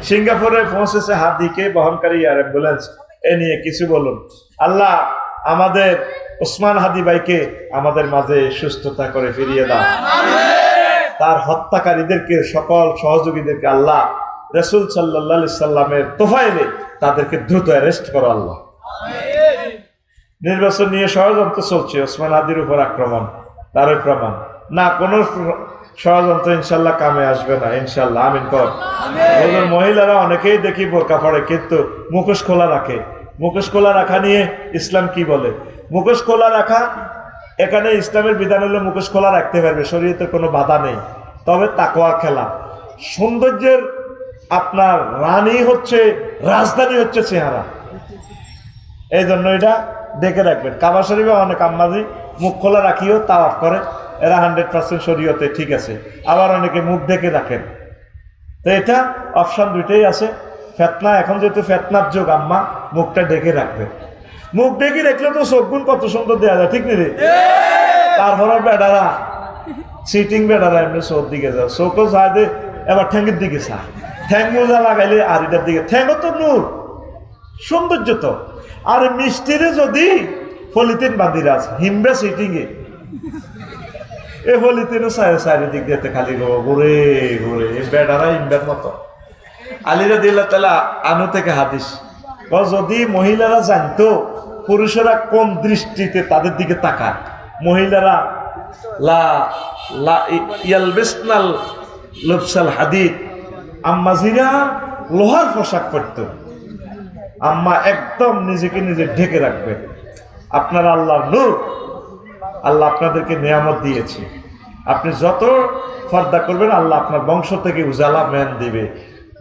সিঙ্গাপুরে পৌঁছেছে হাদিকে বহনকারী আর অ্যাম্বুলেন্স, এ নিয়ে কিছু বলুন। আল্লাহ আমাদের ওসমান হাদি ভাইকে আমাদের মাঝে সুস্থতা করে ফিরিয়ে দাও। তার হত্যাকারীদেরকে, সকল সহযোগীদেরকে আল্লাহ রাসূল সাল্লাল্লাহু আলাইহি সাল্লামের তোফায়েলে তাদেরকে দ্রুত অ্যারেস্ট করো আল্লাহ। নির্বাচন নিয়ে ষড়যন্ত্র চলছে, ওসমান হাদির উপর আক্রমণ, তারই প্রমাণ না। কোন ষড়যন্ত্র ইনশাল্লাহ কামে আসবে না, ইনশাল্লাহ। আমিন কর। ওদের মহিলারা অনেকেই দেখি বোরকা পরে, কিন্তু মুখোশ খোলা রাখে। মুখোশ খোলা রাখা নিয়ে ইসলাম কি বলে? মুখোশ খোলা রাখা, এখানে ইসলামের বিধান হলো মুখোশ খোলা রাখতে পারবে, শরীয়তে কোনো বাধা নেই। তবে তাকওয়ার খেলা, সৌন্দর্যের আপনার রানী হচ্ছে, রাজধানী হচ্ছে চেহারা। এই জন্য এটা দেখে রাখবেন। কাবা শরীফে অনেক আম্মাজি মুখ খোলা রাখিও তাওয়াফ করে, এরা 100% শরীয়তে ঠিক আছে। আবার অনেকে মুখ ঢেকে রাখেন। তো এটা অপশন দুইটাই আছে। ফেতনা, এখন যেহেতু ফেতনার যুগ, আম্মা মুখটা ঢেকে রাখবে। মুখ ঢেকে রাখলে তো চোখগুন কত সুন্দর দেওয়া যায়, ঠিক নেই? তারপরে বেডারা, সিটিং বেডারা এমনি চোখ দিকে যায়, চোখও যায় দে, এবার ঠ্যাঙ্গের দিকে চা, ঠ্যাং মোজা লাগাইলে আরিটার দিকে। ঠ্যাংও তো নূর, সৌন্দর্য তো। আর মিষ্টিরে যদি পলিথিন বাঁধিরা আছে হিমবে সিটিংয়ে, এ পলিথিনও চারিদিক দিয়ে খালি ঘুরে ঘুরে বেডারা হিমবের মতো। আলী রাদিয়াল্লাহু তাআলা আনহু থেকে হাদিস, যদি মহিলারা জানতো পুরুষেরা কোন দৃষ্টিতে তাদের দিকে তাকায়, মহিলারা লা লা ইয়ালবিসনাল লুবসাল হাদিদ, আম্মাজিরা লোহার পোশাক পরত। আম্মা একদম নিজেকে নিজে ঢেকে রাখবে। আপনার আল্লাহর নূর, আল্লাহ আপনাদেরকে নিয়ামত দিয়েছে। আপনি যত পর্দা করবেন, আল্লাহ আপনার বংশ থেকে উজালা ম্যান দিবে,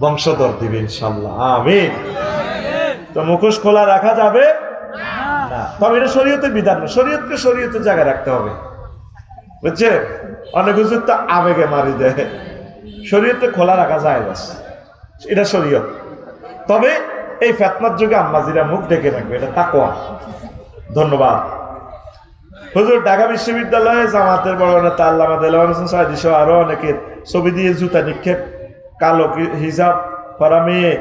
বংশধর দিবে ইনশাল্লাহ। আমিন। তো মুখোশ খোলা রাখা যাবে না, তবে এটা শরীয়তের বিধান না। শরীয়তকে শরীয়তের জায়গায় রাখতে হবে, বুঝছে? অনেক হুজুর তো আবেগে মারি দেয়। শরীয়তে খোলা রাখা যায় না, এটা শরীয়ত। তবে এই ফেতনার যুগে আম্মাজিরা মুখ ঢেকে রাখবে, এটা তাকওয়া। ধন্যবাদ। হুজুর ঢাকা বিশ্ববিদ্যালয়ে জামাতের বড় নেতা আল্লামা দেলোয়ার হোসেন সাঈদী সহ আরো অনেকের ছবি দিয়ে জুতা নিক্ষেপ, কালো হিজাব পরা মেয়ে,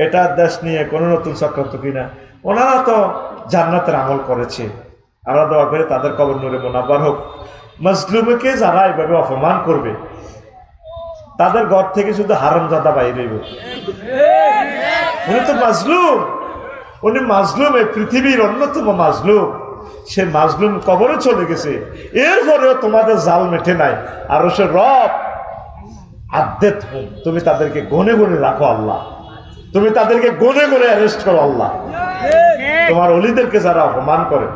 এটা দেশ নিয়ে কোনো নতুন চক্রান্ত কিনা? ওনারা তো জান্নাতের আমল করেছে, আমরা দোয়া করে তাদের কবর নূরে মুনাব্বার হোক। মজলুমকে যারা এইভাবে অপমান করবে, তাদের ঘর থেকে শুধু হারামজাদা বাইরে হইব। উনি তো মাজলুম, উনি মাজলুম, এই পৃথিবীর অন্যতম মাজলুম। সে মাজলুম কবরে চলে গেছে, এরপরেও তোমাদের জাল মেটে নাই। আর সে রব আদ্দেত, তুমি তাদেরকে গনে গনে রাখো আল্লাহ, তুমি তাদেরকে গনে গনে অ্যারেস্ট করো আল্লাহ। তোমার ওলিদেরকে যারা অপমান করে,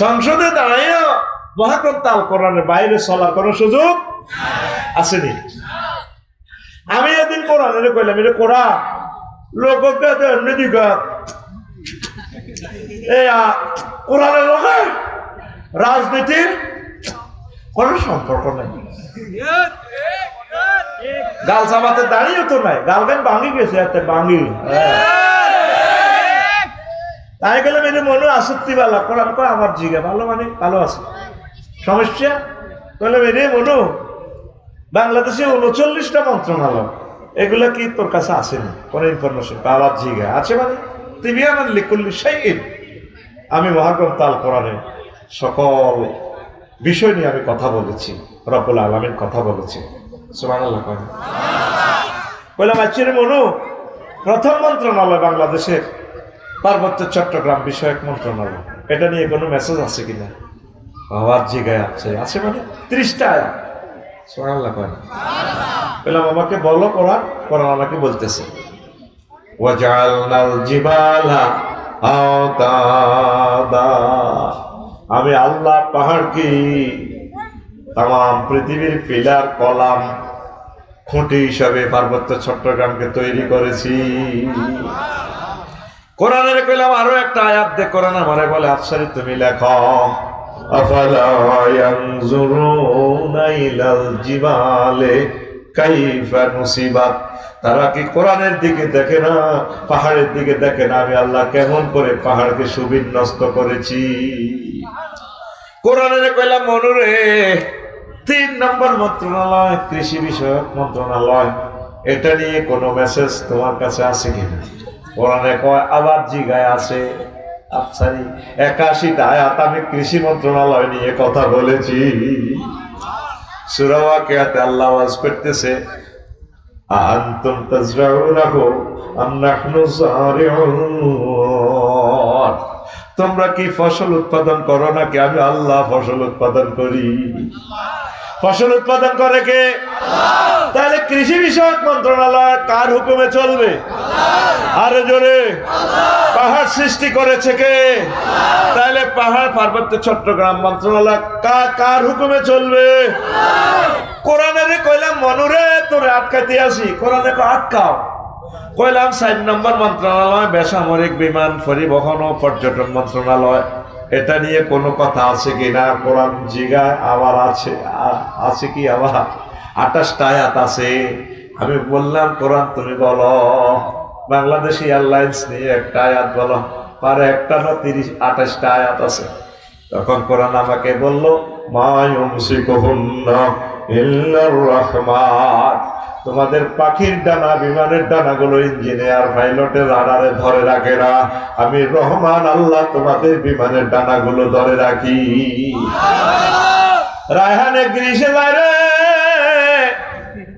সংসদে দাঁড়াইয়া মহাগ্রন্থ আল কোরআনের বাইরে চলার কোন সুযোগ আসেনি। আমি এদিন কোরআনের কইলাম, এটা কোরআন লোককে এমনি দিকা কোরআনের লোকে রাজনীতির কোন সম্পর্ক নেই। গাল জামাতে দাঁড়িয়ে তো নাই, গাল গান ভাঙি গেছে, এত ভাঙি। তাই গেলাম এর মনে আসক্তি বালা, কোরআন কয় আমার জিগে ভালো, মানে ভালো আছে, সমস্যা বললাম এরে মনু বাংলাদেশে 39টা মন্ত্রণালয়, এগুলা কি তোর কাছে আসেনি কোন ইনফরমেশন? বাবার জিগা আছে, মানে তুমি আমার লিকুল্লি শাইইন। আমি মহাগ্রন্থ আল কোরআনে সকল বিষয় নিয়ে আমি কথা বলেছি, রব্বুল আলামিন কথা বলেছি। সুবহানাল্লাহ। বললাম আচ্ছা রে মনু, প্রথম মন্ত্রণালয় বাংলাদেশের পার্বত্য চট্টগ্রাম বিষয়ক মন্ত্রণালয়, এটা নিয়ে কোনো মেসেজ আছে কিনা? বাবার জিগায় আছে, আছে মানে 30টা আয়াত। সুবহানাল্লাহ। বললাম আমাকে বলো কোরআন। কোরআন আমাকে বলতেছে, ওয়াজআলনাল জিবালা আওতাদা, আমি আল্লাহ পাহাড়কে তাম পৃথিবীর পিলার কলাম খুঁটি হিসাবে পার্বত্য চট্টগ্রামকে তৈরি করেছি। কোরআনের কইলাম আরো একটা আয়াত দে। কোরআন আমারে বলে, আফসারি তুমি লেখো, আফালা ইয়ানজুরুনা ইলাল জিবালে কাইফা নুসিবাত, তারা কি কোরআনের দিকে দেখে না, পাহাড়ের দিকে দেখে না আমি আল্লাহ কেমন করে পাহাড়কে সুবিন্যস্ত করেছি। কোরআনের কইলাম মনুরে 3 নম্বর মন্ত্রণালয় কৃষি বিষয়ক মন্ত্রণালয়, এটা নিয়ে কোনো মেসেজ তোমার কাছে আছে কিনা? কোরআনে কয় আবার জিগায় আছে। আচ্ছা, 81টা আয়াত আমি কৃষি মন্ত্রণালয় নিয়ে কথা বলেছি। সূরা ওয়াকিয়াতে আল্লাহ ওয়াজ করতেছে, আনতুম তাজরাউনাহু আম নাহনু যারিউন, তোমরা কি ফসল উৎপাদন করো নাকি আমি আল্লাহ ফসল উৎপাদন করি? ফসল উৎপাদন করে কে? তাহলে কৃষি বিষয়ক মন্ত্রণালয় কার হুকুমে চলবে? আরো জোরে। পাহাড় সৃষ্টি করেছে কে? তাহলে পাহাড় পার্বত্য চট্টগ্রাম মন্ত্রণালয় কার হুকুমে চলবে? কোরআনে কইলাম মনুরে তোরে আটকাতে আসি, কোরআনে আটকাও। কইলাম 4 নম্বর মন্ত্রণালয় বেসামরিক বিমান পরিবহন ও পর্যটন মন্ত্রণালয়, এটা নিয়ে কোনো কথা আছে কিনা? কোরআন জিগায় আবার আছে কি? আবার 28টা আয়াত আছে। আমি বললাম কোরআন তুমি বলো। বাংলাদেশি এয়ারলাইন্স নিয়ে একটা আয়াত বলো, পারে একটা না 28টা আয়াত আছে। তখন কোরআন আমাকে বলল মা ইউমসিকুহুন্না ইল্লার রহমান, তোমাদের পাখির ডানা বিমানের ডানাগুলো ইঞ্জিনিয়ার পাইলটের রাডারে ধরে রাখে না, আমি রহমান আল্লাহ তোমাদের বিমানের ডানাগুলো ধরে রাখি। রায়হানে গ্রীষে বাইরে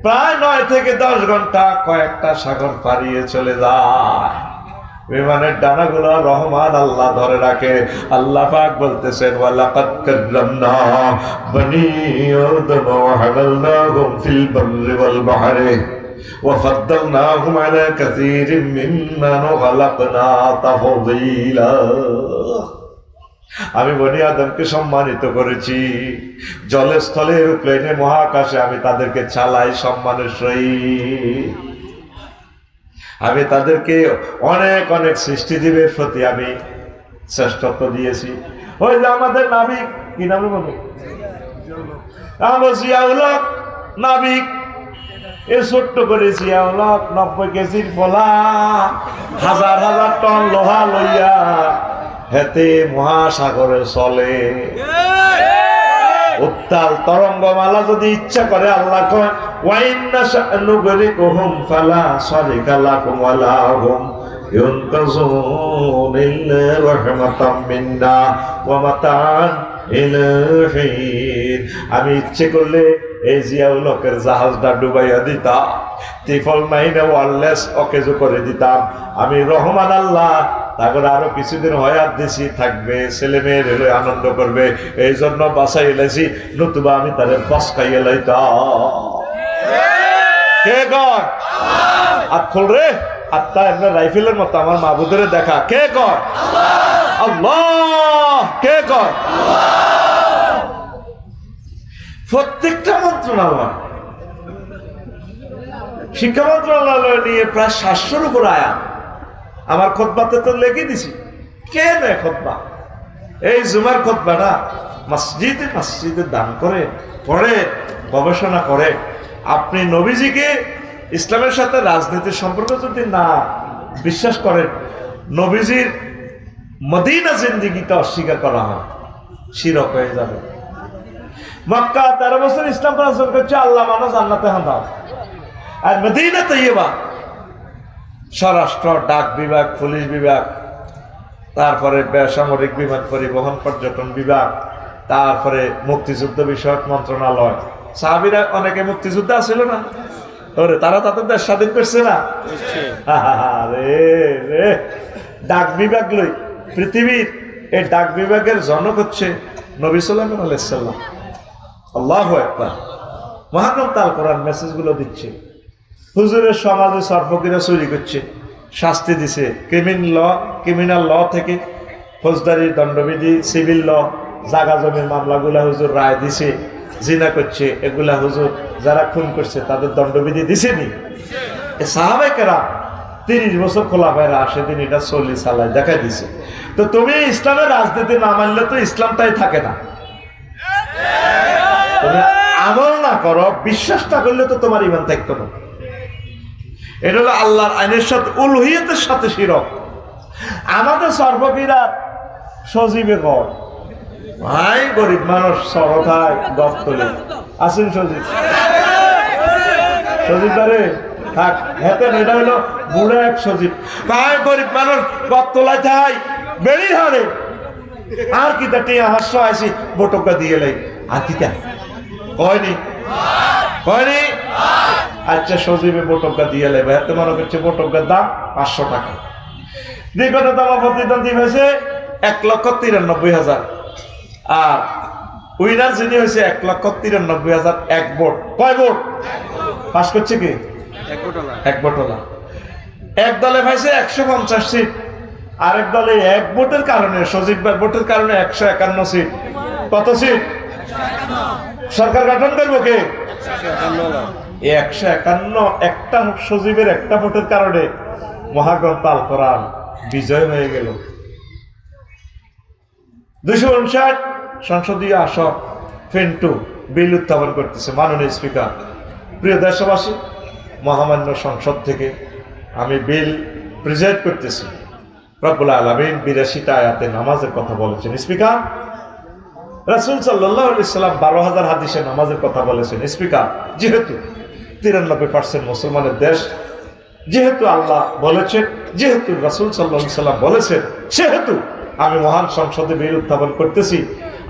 প্রায় 9 থেকে 10 ঘন্টা কয়েকটা সাগর পাড়িয়ে চলে যায়, বিমানের ডানাগুলো রহমান আল্লাহ ধরে রাখে। আল্লাহ পাক বলতেছেন ওয়ালাকাদ কাররামনা বনি আদম ওয়া হামালনাহুম ফিল বাররি ওয়াল বাহরি ওয়া ফাদ্দালনাহুম আলা কাসীরিম মিম্মান খালাকনা তাফদীলা। আমি বনি আদমকে সম্মানিত করেছি, জলে স্থলে এরোপ্লেনে মহাকাশে আমি তাদেরকে চালাই সম্মানের সহিত। আমি তাদেরকে অনেক অনেক সৃষ্টিজীবের প্রতি আমি শ্রেষ্ঠত্ব দিয়েছি। ওই যে আমাদের নাবিক, কি নাম বলবো, জিয়াউলক নাবিক, এ ছোট্ট করে জিয়াউলক 90 কেজির ফলা, হাজার হাজার টন লোহা লইয়া হেতে মহাসাগরে চলে। উত্তাল তরঙ্গমালা যদি ইচ্ছা করে আল্লাহ কয় ওয়াইন্না শানুগরিকুহুম ফালা সারিকা লাকুম ওয়ালা হুম ইউনকাযুন ইল্লা রাহমাতাম মিন্না ওয়া মাতান ইলা হিন। আমি ইচ্ছে করলে এই জিয়াউলকের জাহাজটা ডুবাইয়া দিতাম, ত্রিফল মাইনে ওয়ারলেস অকেজো করে দিতাম। আমি রহমান আল্লাহ তারপরে আরো কিছুদিন হয়াত দিছি, থাকবে, ছেলে মেয়ের হলে আনন্দ করবে, এই জন্য বাসাই এলাইছি, নতুবা আমি তাদের বসকাই এলাইতাম। কে কর আর খোল রে আত্মা এমনি রাইফেলের মতো আমার মাবুদের দেখা। কে কর? আল্লাহ। কে কর? প্রত্যেকটা মন্ত্রণালয়, শিক্ষা মন্ত্রণালয় নিয়ে প্রায় 700-র উপর আয়াত আমার খুতবাতে তো লেগে দিছি। কে নেয় খুতবা? এই জুমার খুতবাটা মসজিদে মসজিদে দান করে পড়ে গবেষণা করে। আপনি নবীজিকে ইসলামের সাথে রাজনীতির সম্পর্ক যদি না বিশ্বাস করেন, নবীজির মদিনা জিন্দেগিটা অস্বীকার করা হয়, শিরক হয়ে যাবে। মক্কা 13 বছর ইসলাম প্রচার করছে, আল্লাহ মানুষ জান্নাতে হাঁদাও। আর মদিনা তৈয়বা স্বরাষ্ট্র, ডাক বিভাগ, পুলিশ বিভাগ, তারপরে বেসামরিক বিমান পরিবহন পর্যটন বিভাগ, তারপরে মুক্তিযুদ্ধ বিষয়ক মন্ত্রণালয়। সাহাবীরা অনেকে মুক্তিযুদ্ধ আছিল না, ওরে তারা তাদের দেশ স্বাধীন করছে না। ডাক বিভাগ লই পৃথিবীর এই ডাক বিভাগের জনক হচ্ছে নবী সাল্লাল্লাহু আলাইহি সাল্লাম। আল্লাহু আকবার। মহানব তাল কোরআন মেসেজগুলো দিচ্ছে। হুজুরের সমাজে সরফকিরা চুরি করছে, শাস্তি দিছে। ক্রিমিনাল ল থেকে ফৌজদারি দণ্ডবিধি, সিভিল ল, জাগা জমির মামলাগুলা হুজুর রায় দিছে। জিনা করছে এগুলা হুজুর যারা খুন করছে তাদের দণ্ডবিধি দিছেনি। সাহাবায়ে কেরাম 30 বছর খোলাফায়ে রাশিদিন এটা চলি চালায় দেখা দিছে। তো তুমি ইসলামের রাজনীতি না মানলে তো ইসলামটাই থাকে না। তুমি আমল না করো, বিশ্বাসটা করলে তো তোমার ঈমান থাকতো না। এটা হলো আল্লাহর আইনের সাথে, উলুহিয়তের সাথে শিরক। আমাদের সর্বকিরা সজীবে গড় ভাই, গরিব মানুষ সরথায় গপ তোলে। আসেন সজীব, সজীব বারে থাক হেতেন এটা হলো বুড়া এক সজীব ভাই গরিব মানুষ গতলায় থাই বেড়ি হারে আর কি তা টিয়া হাস্য আসি বটকা দিয়ে লাই আর কি তা কয়নি কয়নি আচ্ছা সজীবে বটকা দিয়ে লাই ভাই এত মনে করছে বটকার দাম 500 টাকা বিগত দাম প্রতিদ্বন্দ্বী হয়েছে 1,93,000 আর উইনার যিনি হয়েছে 1,93,000 এক ভোট কয় ভোট পাস করছে কি এক ভোটলা এক দলে পাইছে 150 সিট আরেক দলে এক ভোটের কারণে সজীব ভাই ভোটের কারণে 151 সিট কত সিট সরকার গঠন করবো কে 151 একটা সজীবের একটা ভোটের কারণে মহাগ্রন্থ আল কোরআন বিজয় হয়ে গেল 259 সংসদীয় আসন ফেন্টু বিল উত্থাপন করতেছে মাননীয় স্পিকার প্রিয় দেশবাসী মহামান্য সংসদ থেকে আমি বিল প্রেজেন্ট করতেছি রব্বুল আলামিন 82টা আয়াতে নামাজের কথা বলেছেন স্পিকার রাসূল সাল্লাল্লাহু আলাইহি সাল্লাম 12,000 হাদিসে নামাজের কথা বলেছেন স্পিকার যেহেতু 93% মুসলমানের দেশ যেহেতু আল্লাহ বলেছেন যেহেতু রাসূল সাল্লাল্লাহু আলাইহি সাল্লাম বলেছেন সেহেতু আমি মহান সংসদে বিল উত্থাপন করতেছি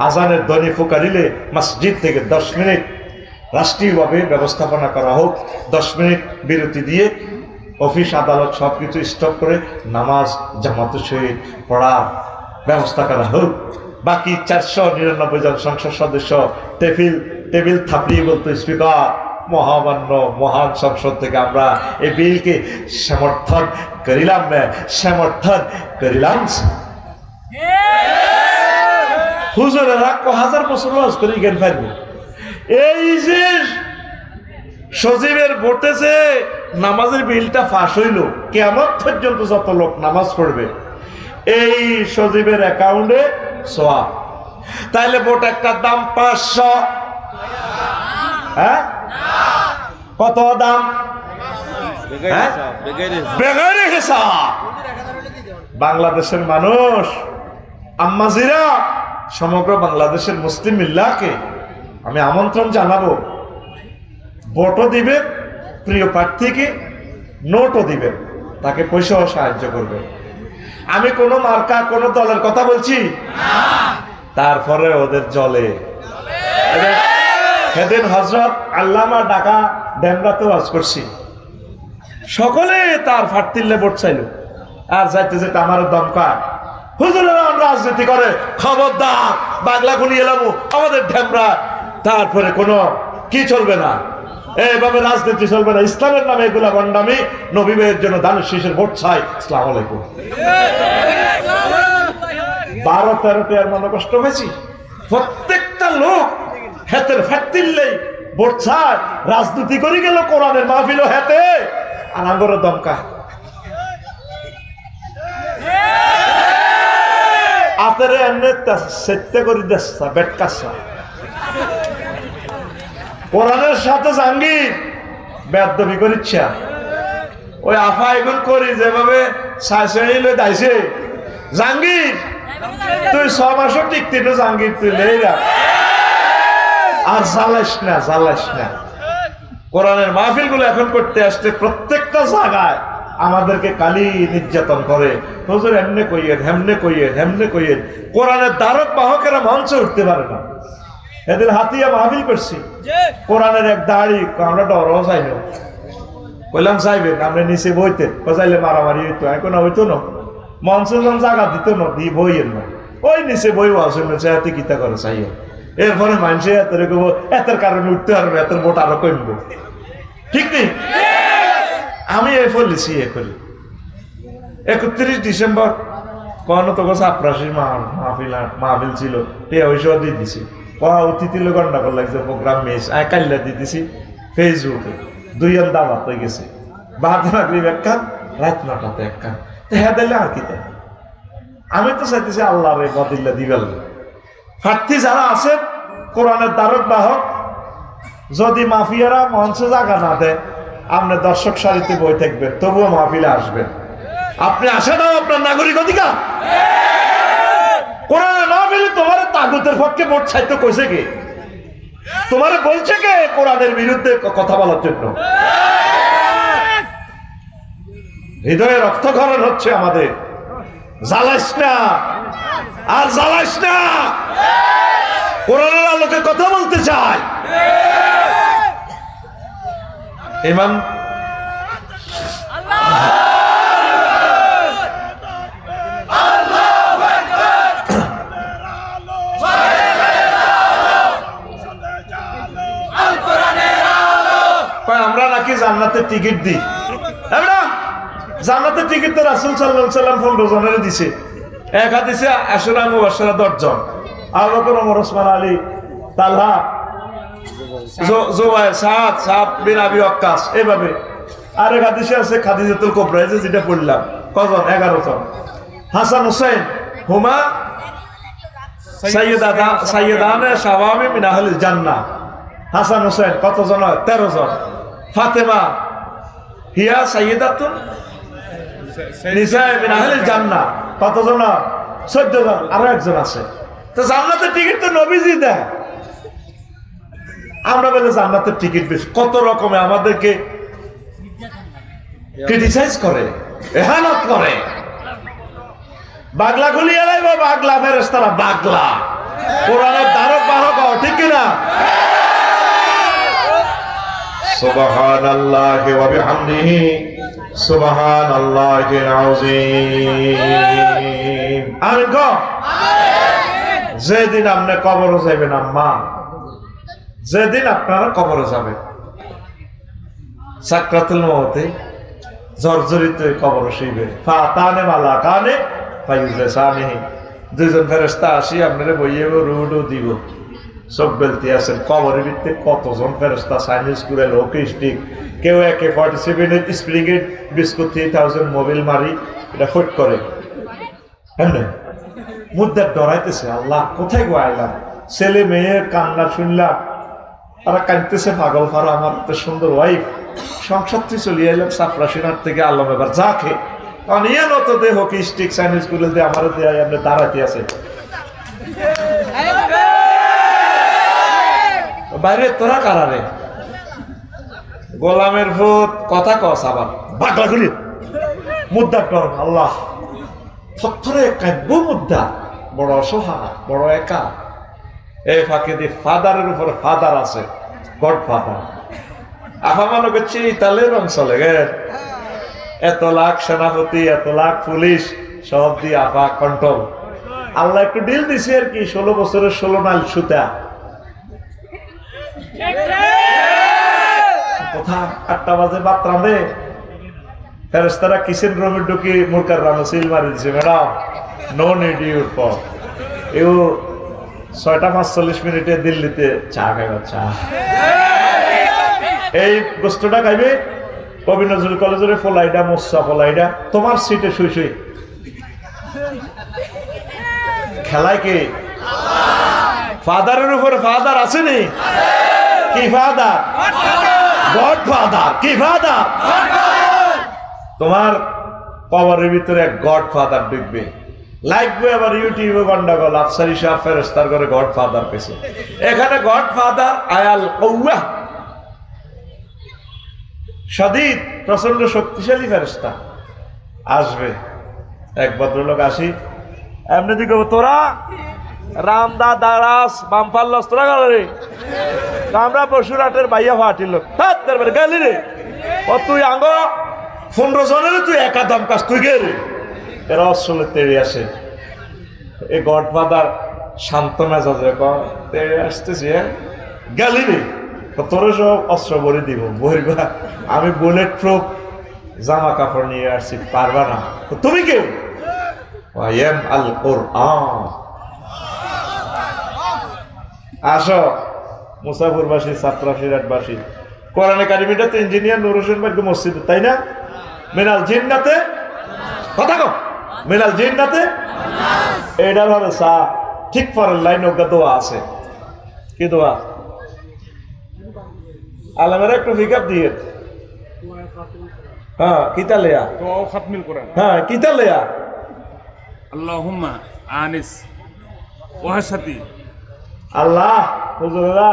আজানের ধ্বনি ফুকারিলে মসজিদ থেকে 10 মিনিট রাষ্ট্রীয়ভাবে ব্যবস্থাপনা করা হোক 10 মিনিট বিরতি দিয়ে অফিস আদালত সবকিছু স্টপ করে নামাজ জামাতের সহিত পড়ার ব্যবস্থা করা হোক বাকি 499 জন সংসদ সদস্য টেবিল থাপড়িয়ে বলতো স্পিকার মহামান্য মহান সংসদ থেকে আমরা এই বিলকে সমর্থন করিলাম হুজুরেরা হাজার বছর লস করে জ্ঞান পাইব এই যে সজীবের ভোটে যে নামাজের বিলটা ফাঁস হইল কেমন পর্যন্ত যত লোক নামাজ পড়বে এই সজীবের অ্যাকাউন্টে সোয়াব তাইলে ভোট একটার দাম 500 হ্যাঁ কত দাম বেগারে হিসাব বাংলাদেশের মানুষ আম্মাজিরা সমগ্র বাংলাদেশের মুসলিম মিল্লাহকে আমি আমন্ত্রণ জানাবো ভোটও দিবেন প্রিয় প্রার্থীকে নোটও দিবেন তাকে পয়সাও সাহায্য করবে আমি কোনো মার্কা কোনো দলের কথা বলছি তারপরে ওদের জলে সেদিন হযরত আল্লামা ঢাকা ডেমরাতে ওয়াজ করছি সকলে তার ফাটতিল্লে ভোট চাইল আর যাইতে যেতে আমার দমকা হুজুরেরা রাজনীতি করে খবরদার বাংলা গুলি এলাম আমাদের ডেমরা তারপরে কোনো কি চলবে না এইভাবে রাজনীতি চলবে না ইসলামের নামে এগুলা গন্ডামি নবী ভাইয়ের জন্য দানের শীষের ভোট চাই আসসালামু আলাইকুম 12-13 এর মনে কষ্ট হয়েছি প্রত্যেকটা লোক হেতের ফ্যাক্তিল্লেই ভোট চায় রাজনীতি করে গেল কোরআনের মাহফিলও হেতে আর আঙ্গরের দমকা আতেরে এনে সেটতে করে দেশা বেটকাসা কোরআনের সাথে জাঙ্গির বেদবি করিচ্ছা ওই আফা এগুন করি যেভাবে সাইসেইলে দাইছে জাঙ্গির তুই 6 মাসও টিকতি না জাঙ্গির তুই লেই রাখ আর জ্বালাইস না কোরআনের মাহফিল গুলো এখন করতে আসতে প্রত্যেকটা জায়গায় আমাদেরকে কালি নির্যাতন করে হুজুর এমনে কইয়েন কোরআনের দ্বারক বাহকেরা মঞ্চে উঠতে পারে না এদের হাতিয়া মাহফিল করছি কোরআনের এক দাড়ি আমরা ডরও চাই না কইলাম চাইবেন আমরা নিচে বইতে চাইলে মারামারি হইতো এখন হইতো না মঞ্চে যখন জায়গা দিত না দিয়ে বইয়ের না ওই নিচে বই আসলে চাইতে কিতা করে চাইও এরপরে মানুষে এতের কারণে উঠতে পারবে এতের ভোট আরো কমব ঠিক নেই আমি এই বলেছি এ করি 31 ডিসেম্বর কোন তো চাপরাশি মাহফিল ছিল ওইসব দিয়ে দিছি অতিথি গন্ডাগোল লাগছে প্রোগ্রাম মিস কাল্লা দিয়ে দিছি ফেসবুকে 2 দাওয়াত হয়ে গেছে বাদ মাগরিব এক কান রাত 9টাতে এক কান হ্যাঁ দিলে আর কি আমি তো চাইতেছি আল্লাহ রে বদিল্লা দিবেল প্রার্থী যারা আছেন কোরআনের দ্বারক বাহক যদি মাফিয়ারা মঞ্চে জায়গা না দেয় আপনি দর্শক সারিতে বই থাকবেন তবুও মাহফিলে আসবেন আপনি আসেন না আপনার নাগরিক অধিকার কোরআনের মাহফিলে তোমার তাগুতের পক্ষে ভোট চাইতে কইছে কে তোমার বলছে কে কোরআনের বিরুদ্ধে কথা বলার জন্য হৃদয়ে রক্তক্ষরণ হচ্ছে আমাদের। জ্বালাইস না, আর জ্বালাইস না। কোরআনের আলোকে কথা বলতে চাই। ইমান আমরা নাকি জান্নাতের টিকিট দিই। জান্নাতের টিকিট তো রাসূল সাল্লাল্লাহু আলাইহি ওয়াসাল্লাম 15 জনের দিছে। এক হাদিসে আশুরা মুবাশশারা 10 জন, আবু বকর, ওমর, ওসমান, আলী, তালহা, জুবায়ের, সাদ বিন আবি ওয়াক্কাস, এইভাবে। আর এক হাদিসে আছে খাদিজাতুল কুবরা, যেটা পড়লাম, কজন? 11 জন। হাসান হুসাইন হুমা সাইয়্যিদানে শাবাবি মিন আহলিল জান্নাহ। হাসান হুসাইন কতজন? 13 জন। ফাতেমা হিয়া সাইয়্যিদাতুন নিসায়ে মিন আহলিল জান্নাহ, কতজন? 14 জন। আরো একজন আছে। তো জান্নাতের টিকিট তো নবীজি দেয়। আমরা বলে জান্নাতের টিকিট বেশ, কত রকমে আমাদেরকে ক্রিটিসাইজ করে, এহানত করে। বাগলা খুলিয়ে লাইব, বাগলা ফেরেশতারা বাগলা, কোরআনের ধারক বাহক, ঠিক কিনা? সুবহানাল্লাহি ওয়া বিহামদিহি সুবহানাল্লাহিল আযীম। আমিন গো। যেদিন আপনি কবরে যাবেন আম্মা, যেদিন আপনারা কবরে যাবেন, সাকরাতুল মউতে জর্জরিত কবরে শুইবে। ফাতানে মালাকানে ফায়ুজসানিহি, দুইজন ফেরেশতা আসি আপনারে বইয়ে রুডু দিব। সব বেলতি আছেন কবরের ভিতরে কতজন ফেরেশতা, চাইনিজ কুড়ে লোক স্টিক, কেউ AK-47 স্প্রিং বিস্কুট 3000 মোবিল মারি এটা ফুট করে। হ্যাঁ, মুদ্দার ডরাইতেছে, আল্লাহ কোথায় গো আইলাম? ছেলে মেয়ে কান্না শুনলাম, তারা কাঁদতেছে, পাগল ফারা, আমার তো সুন্দর ওয়াইফ, সংসার তুই চলিয়ে এলাম সাফরাসিনার থেকে, আল্লাহ এবার যা খে কারণ ইয়ে নত দেহ কি স্টিক চাইনিজ কুড়ে দিয়ে আমার দিয়ে আপনি দাঁড়াতে আছে বাইরে। তোরা কারারে গোলামের ভূত কথা কস, আবার বাগলা গুলি মুদ্দার ডর। আল্লাহ থরথরে কাব্য মুদ্দা, বড় অসহায়, বড় একা। এই ফাঁকে দিয়ে ফাদারের উপর ফাদার আছে, গড ফাদার। আফা মনে করছি ইতালির অঞ্চলে এত লাখ সেনাপতি, এত লাখ পুলিশ, সব দিয়ে আফা কন্ট্রোল। আল্লাহ একটু ডিল দিছে আর কি, 16 বছরের 16 নাল সুতা। কোথা 8টা বাজে ভাত রাঁধে, ফেরেশতারা কিচেন রুমে ঢুকি মুরকার রামে সিল মারি দিছে, madam no need your for you. 6টা 45 দিল্লিতে চা খাইবা, চা। এই গোস্তটা খাইবে কবি নজরুল কলেজের ফলাইডা, মোসা ফলাইডা, তোমার সিটে শুই শুই। খেলায় কে? ফাদারের উপর ফাদার আসেনি? কি ফাদার? God father. কি ফাদার? তোমার কবরের ভিতরে এক গড ফাদার ঢুকবে, লাগবে আবার ইউটিউবে গন্ডগোল, আফসারি সাহেব ফেরেশতার করে গড ফাদার পেছে। এখানে গড ফাদার আয়াল কৌয়া শদীদ, প্রচন্ড শক্তিশালী ফেরেশতা আসবে। এক ভদ্রলোক আসি, এমনি দিকে তোরা রামদা দারাস বামপাল্লাস তোরা গেল রে, আমরা বসুরহাটের বাইয়া ফাটিল গেলি রে, ও তুই আঙ্গ 15 জনের তুই একা দাম কাজ, তুই গে রে। এরা অস্ট্রেলে তেড়ে আসে। এই গড ফাদার শান্ত মেজাজে তেড়ে আসতেছি, গেলি রে, তোর সব অস্ত্র ভরে দিব, বহির্বা আমি বুলেট প্রুফ জামা কাপড় নিয়ে আসছি, পারবা না। তুমি কেউ? আল কোরআন। আসো মুসাফিরবাসী, ছাত্রা সিরাটবাসী, কোরআনে কারিমিটা তো ইঞ্জিনিয়ার নুর হোসেন ভাগ্য মসজিদ, তাই না? মিনাল জিন্নাতে কথা কো, মিনাল জিন্নাতে এইটার হবে সা ঠিক পরের লাইন ওগা দোয়া আছে। কি দোয়া? আলমেরা একটু পিকআপ দিয়ে, হ্যাঁ কিতা লেয়া, হ্যাঁ কিতা লেয়া, আল্লাহুম্মা আনিস ওয়াহশাতি। আল্লাহ হুজুরেরা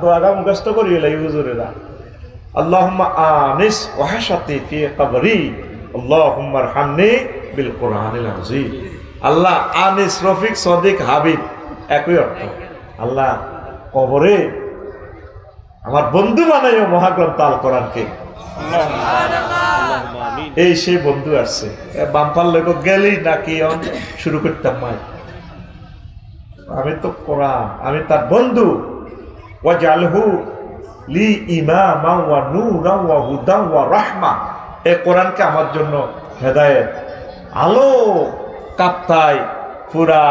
দোয়াটা মুখস্থ করিয়ে লাই হুজুরেরা। আল্লাহুম্মা আনিস ওয়াহশাতি ফি কবরি আল্লাহুম্মা আরহামনি বিল কোরআনিল আযীম। আল্লাহ আনিস, রফিক, সদিক, হাবিব একই অর্থ। আল্লাহ কবরে আমার বন্ধু বানাইও মহাগ্রন্থ আল কোরআনকে। এই সেই বন্ধু আসছে, বাম্পার লোক গেলেই নাকি শুরু করতাম মাই, আমি তো কোরআন, আমি তার বন্ধু। ওয়াজআলহু লি ইমামা ওয়া নূরা ওয়া হুদান ওয়া রাহমা। এই কোরআনকে আমার জন্য হেদায়েত, আলো কাপ্তায় পুরা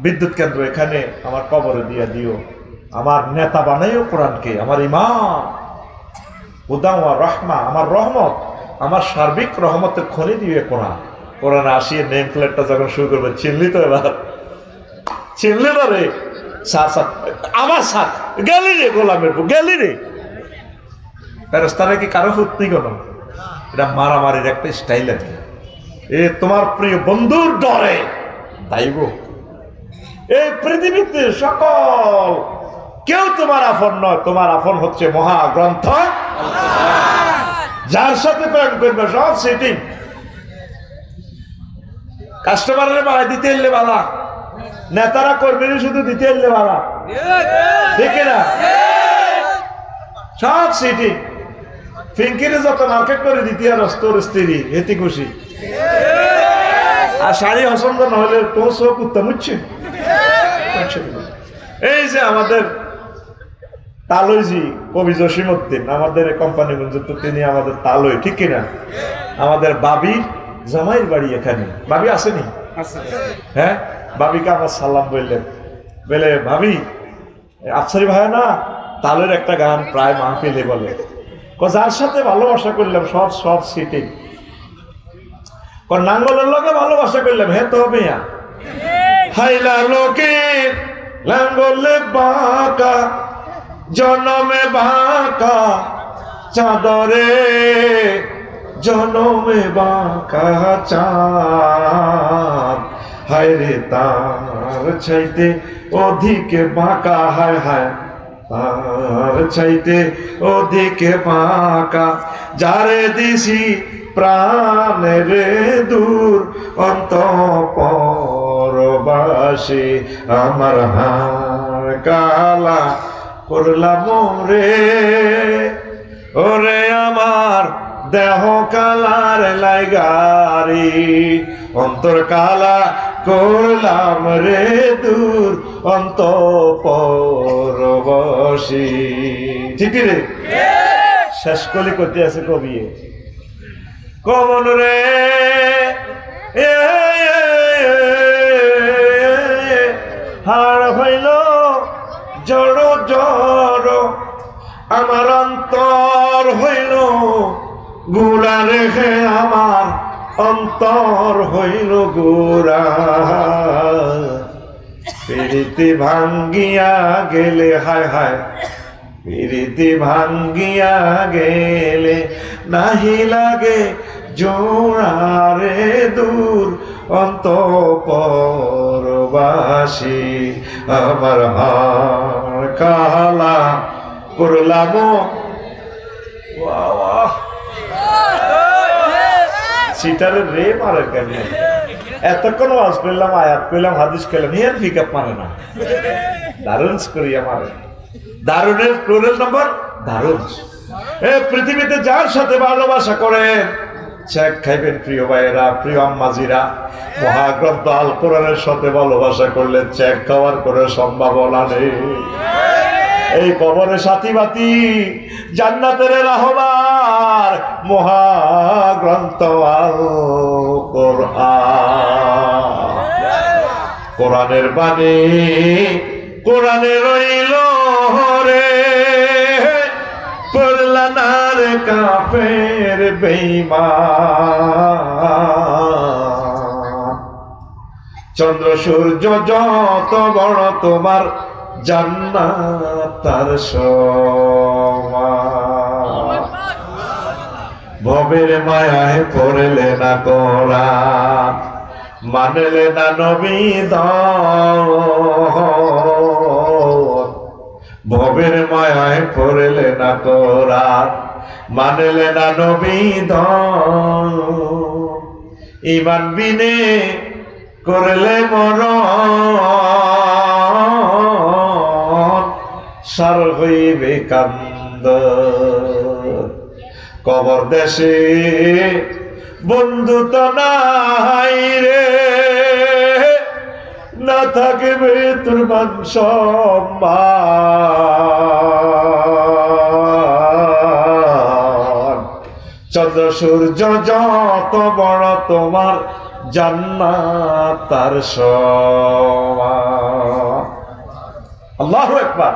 বিদ্যুৎ কেন্দ্র এখানে আমার কবরে দিয়ে দিও। আমার নেতা বানাইও কোরআনকে, আমার ইমাম। হুদান ওয়া রাহমা, আমার রহমত, আমার সার্বিক রহমতের খনি দিবে কোরআন। কোরআন আসিয়ে নেম প্লেটটা যখন শুরু করবে, চিনলি তো এবার, চিনলি না রে? আমার সাথ গেলি রে, গোলামের গেলি রে। ফেরেশতারা কি কারো ফুটনি গেল? এটা মারামারির একটা স্টাইল আর কি। এ তোমার প্রিয় বন্ধুর ডরে তাইব। এই পৃথিবীতে সকল কেউ তোমার আপন নয়, তোমার আপন হচ্ছে মহাগ্রন্থ। যার সাথে প্রেম করবে সব সেটিং। কাস্টমারের বাড়ায় দিতে এলে বালা, নেতারা কর্মীরা শুধু দিতে এলে বালা, দেখে না সব সিটিং। ফিঙ্কিরে যত মার্কেট করে দিতে আর তোর স্ত্রী এতে খুশি। আর শাড়ি পছন্দ না হলে তোর চোখ উত্তম উঠছে। এই যে আমাদের তালইজি কবি জসিমউদ্দিন, আমাদের কোম্পানি মঞ্জুর, তিনি আমাদের তালই, ঠিক কিনা? আমাদের বাবির জামাইয়ের বাড়ি এখানে। বাবি আসেনি? হ্যাঁ, বাবিকে আমার সালাম বললেন, বলে ভাবি আফসারি ভাই না তালের একটা গান প্রায় মাহফিলে বলে, যার সাথে ভালোবাসা করলাম সব সব সিটি, নাঙ্গলের লোকে ভালোবাসা করলাম, হ্যাঁ তো হবে হাইলা লোকে লাঙ্গলে বাঁকা, জনমে বাঁকা চাদরে, জনমে বাঁকা চাঁদ, হায় রে তার চাইতে অধিকে বাঁকা, হায় হায় তার চাইতে ওদিকে বাঁকা, যারে দিছি প্রাণের দূর অন্তঃপরবাসী, আমার হার কালা করলাম রে, ওরে আমার দেহ কালার লাইগারি, অন্তর কালা করলাম রে দূর অন্তঃপরবাসী। ঠিক রে? শেষ কলি করতে আছে কবি, কমন রে হাড় হইল জড় জড়, আমার অন্তর হইল গুড়া রেখে, আমার অন্তর হইল গুড়া, প্রীতি ভাঙ্গিয়া গেলে, হায় হায় প্রীতি ভাঙ্গিয়া গেলে, নাহি লাগে জোড়ারে দূর অন্তঃপরবাসী, আমার হার কালা করলাম। সিটারের রে মারে কেন? এতক্ষণ ওয়াজ করলাম, আয়াত করলাম, হাদিস করলাম, হিয়ার পিক আপ মানে না। দারুণ করিয়া মারে। দারুণের প্লুরাল নাম্বার দারুণ। পৃথিবীতে যার সাথে ভালোবাসা করেন চেক খাইবেন প্রিয় ভাইয়েরা, প্রিয় আম্মাজিরা, মহাগ্রন্থ আল কোরআনের সাথে ভালোবাসা করলে চেক খাওয়ার করে সম্ভাবনা নেই। এই কবরে সাথী বাতি জান্নাতের রাহবার মহাগ্রন্থ আল কোরআন, কোরআনের বাণী, কোরআনের রইল রে, পড়লা না রে কাফের বেঈমান, চন্দ্র সূর্য যত বড় তোমার জান্নাত তার সমান, ভবের মায়ায় পড়লে না কোরআন, মানলে না নবী দন, ভবের মায়ায় পড়লে না কোরআন, মানলে না নবী দন, ইমান বিনে করলে মরণ সার হইবে কান্দ। কবর দেশে বন্ধু তো নাই রে, না থাকবে তোর মান সম্মান। চন্দ্র সূর্য যত বড় তোমার জান্নাত তার সমান। আল্লাহু আকবার।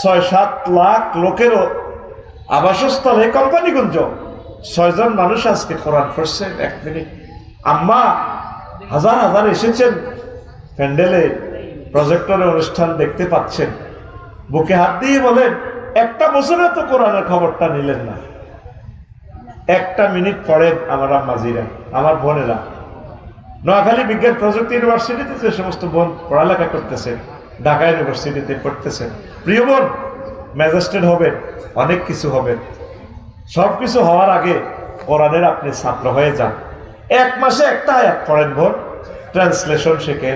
৬-৭ লাখ লোকেরও আবাসস্থলে কোম্পানিগঞ্জ ৬ জন মানুষ আজকে কোরআন পড়ছে 1 মিনিট। আম্মা হাজার হাজার এসেছেন প্যান্ডেলে, প্রজেক্টরে অনুষ্ঠান দেখতে পাচ্ছেন। বুকে হাত দিয়ে বলেন, একটা বছরে তো কোরআনের খবরটা নিলেন না। 1টা মিনিট পড়েন আমার আম্মাজিরা, আমার বোনেরা। নোয়াখালী বিজ্ঞান প্রযুক্তি ইউনিভার্সিটিতে যে সমস্ত বোন পড়ালেখা করতেছেন, ঢাকা ইউনিভার্সিটিতে পড়তেছেন, প্রিয় বোন, ম্যাজিস্ট্রেট হবেন, অনেক কিছু হবেন। সব কিছু হওয়ার আগে কোরআনের আপনি ছাত্র হয়ে যান। 1 মাসে একটা আয়াত পড়েন বোন, ট্রান্সলেশন শিখে,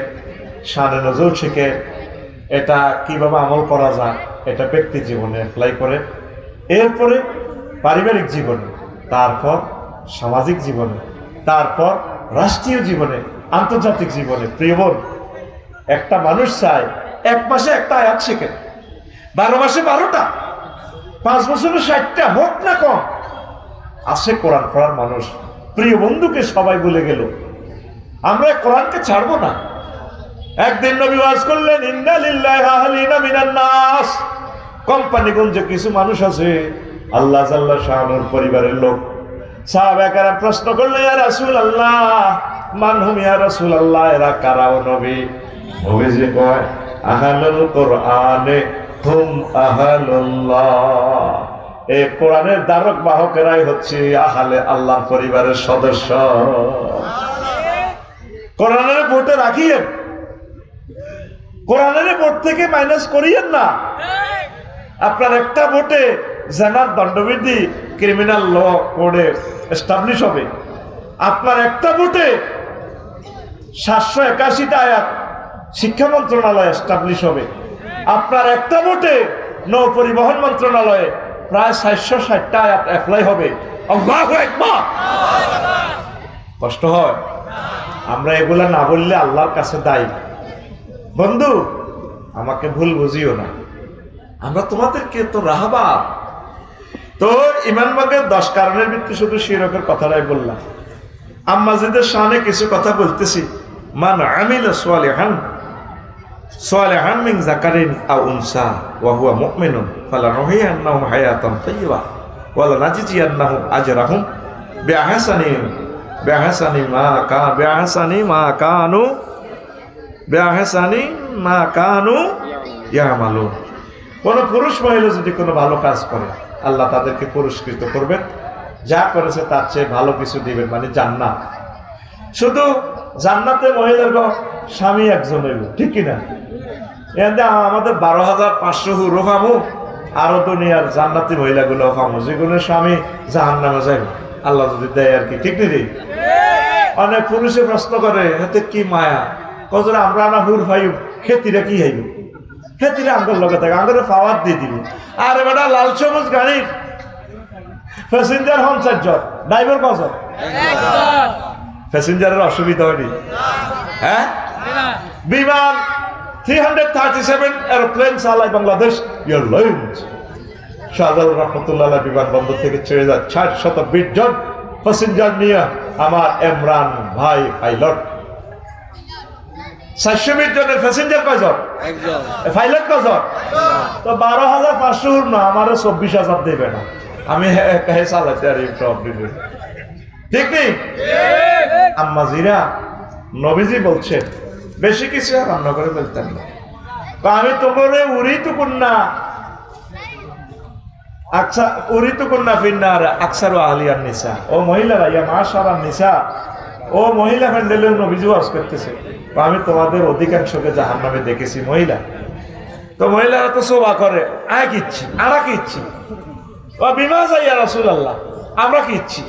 শানে নজরুল শিখে, এটা কিভাবে আমল করা যায় এটা ব্যক্তি জীবনে অ্যাপ্লাই করে, এরপরে পারিবারিক জীবনে, তারপর সামাজিক জীবনে, তারপর রাষ্ট্রীয় জীবনে, আন্তর্জাতিক জীবনে। প্রিয় বোন, একটা মানুষ চায় 1 মাসে একটা আয়াত শিখে, 12 মাসে 12টা, 5 বছরে 60টা, হোক না কম। আসে কোরআন পড়ার মানুষ। প্রিয় বন্ধুকে সবাই বলে গেল, আমরা কোরআনকে ছাড়বো না। একদিন নবী ওয়াজ করলেন, ইন্না লিল্লাহি আহলিনা মিনান নাস। কোম্পানিগঞ্জে কিছু মানুষ আছে আল্লাহ জাল্লা শানুর পরিবারের লোক। সাহাবায়ে কেরাম প্রশ্ন করলেন, ইয়া রাসূলুল্লাহ, মান হুম ইয়া রাসূলুল্লাহ, এরা কারা ও নবী? নবীজি কয়, আহলুল কোরআনে হুম আহলুল্লাহ। এই কোরআনের ধারক বাহকেরাই হচ্ছে আহলে আল্লাহর পরিবারের সদস্য। কোরআনের ভোটে রাখিয়েন, কোরআনের ভোট থেকে মাইনাস করিয়েন না। আপনার একটা ভোটে জেনার দণ্ডবিধি ক্রিমিনাল ল কোডে এস্টাবলিশ হবে। আপনার একটা ভোটে 781টা আয়াত শিক্ষা মন্ত্রণালয় এস্টাবলিশ হবে। আপনার একটা ভোটে নৌ পরিবহন মন্ত্রণালয়ে প্রায় 460টা আয়াত অ্যাপ্লাই হবে। আল্লাহু আকবার। কষ্ট হয়, আমরা এগুলা না বললে আল্লাহর কাছে দায়ী। বন্ধু, আমাকে ভুল বুঝিও না, আমরা তোমাদেরকে তো রাহবার। তো ইমানবাগের 10 কারণের ভিত্তি শুধু শিরকের কথাটাই বললাম। আম্মাজিদের শানে কিছু কথা বলতেছি। মান আমিলা সালিহান মিন যাকারিন আও উনসা ওয়া হুয়া মুমিনুন ফালানুহইয়ান্নাহু হায়াতান তাইয়্যিবা ওয়া লানাজিজিয়ান্নাহুম আজরাহুম বিআহসানি মা কানু ইয়ামালুন। কোন পুরুষ মহিলা যদি কোনো ভালো কাজ করে, আল্লাহ তাদেরকে পুরস্কৃত করবেন, যা করেছে তার চেয়ে ভালো কিছু দিবেন, মানে জান্নাত। শুধু জান্নাতে মহিলার স্বামী একজন হইল, ঠিক কিনা? এতে আমাদের 12,500 হুরো ফামু, আরো দুনিয়ার জান্নাতি মহিলাগুলো ফামু, যেগুলো স্বামী জাহান্নামে যাবে আল্লাহ যদি দেয় আর কি, ঠিক নেই? অনেক পুরুষে প্রশ্ন করে, এতে কি মায়া, কজরে আমরা না হুর ভাই খেতিরা কি হইব, খেতিরা আঙ্গুর লগে থাকে, আঙ্গুরে পাওয়ার দিয়ে দিল। আর এবার লাল সবুজ গাড়ির প্যাসেঞ্জার হন 4 জন, ড্রাইভার কজন? প্যাসেঞ্জারের অসুবিধা হয়নি? হ্যাঁ, বিমান 337 এরোপ্লেন চালায় বাংলাদেশ এয়ারলাইন্স। শাহজালাল রহমতুল্লাহ বিমানবন্দর থেকে ছেড়ে যায় 620 জন প্যাসেঞ্জার নিয়ে আমার ইমরান ভাই পাইলট। 420 জনের প্যাসেঞ্জার কয়জন? একজন। পাইলট কয়জন? তো 12,500 না, আমারও 24,000 দেবে না, আমি চালাতে আর ঠিক নেই? আম্মাজিরা, নবীজি বলছেন বেশি কিছু আর রান্না করে ফেলতেন না। আমি তোমার উড়িত কন্যা ফিন্নার আকসারু আহলিয়ান নিসা। ও মহিলারা, ইয়া মাশারান নিসা, ও মহিলা প্যান্ডেলের নবীজি ওয়াজ করতেছে, আমি তোমাদের অধিকাংশকে জাহান্নামে দেখেছি মহিলা। তো মহিলারা তো শোভা করে, আয় কি ইচ্ছি, আমরা কি ইচ্ছি, ও বিমা যাই রাসূলুল্লাহ, আমরা কি ইচ্ছি,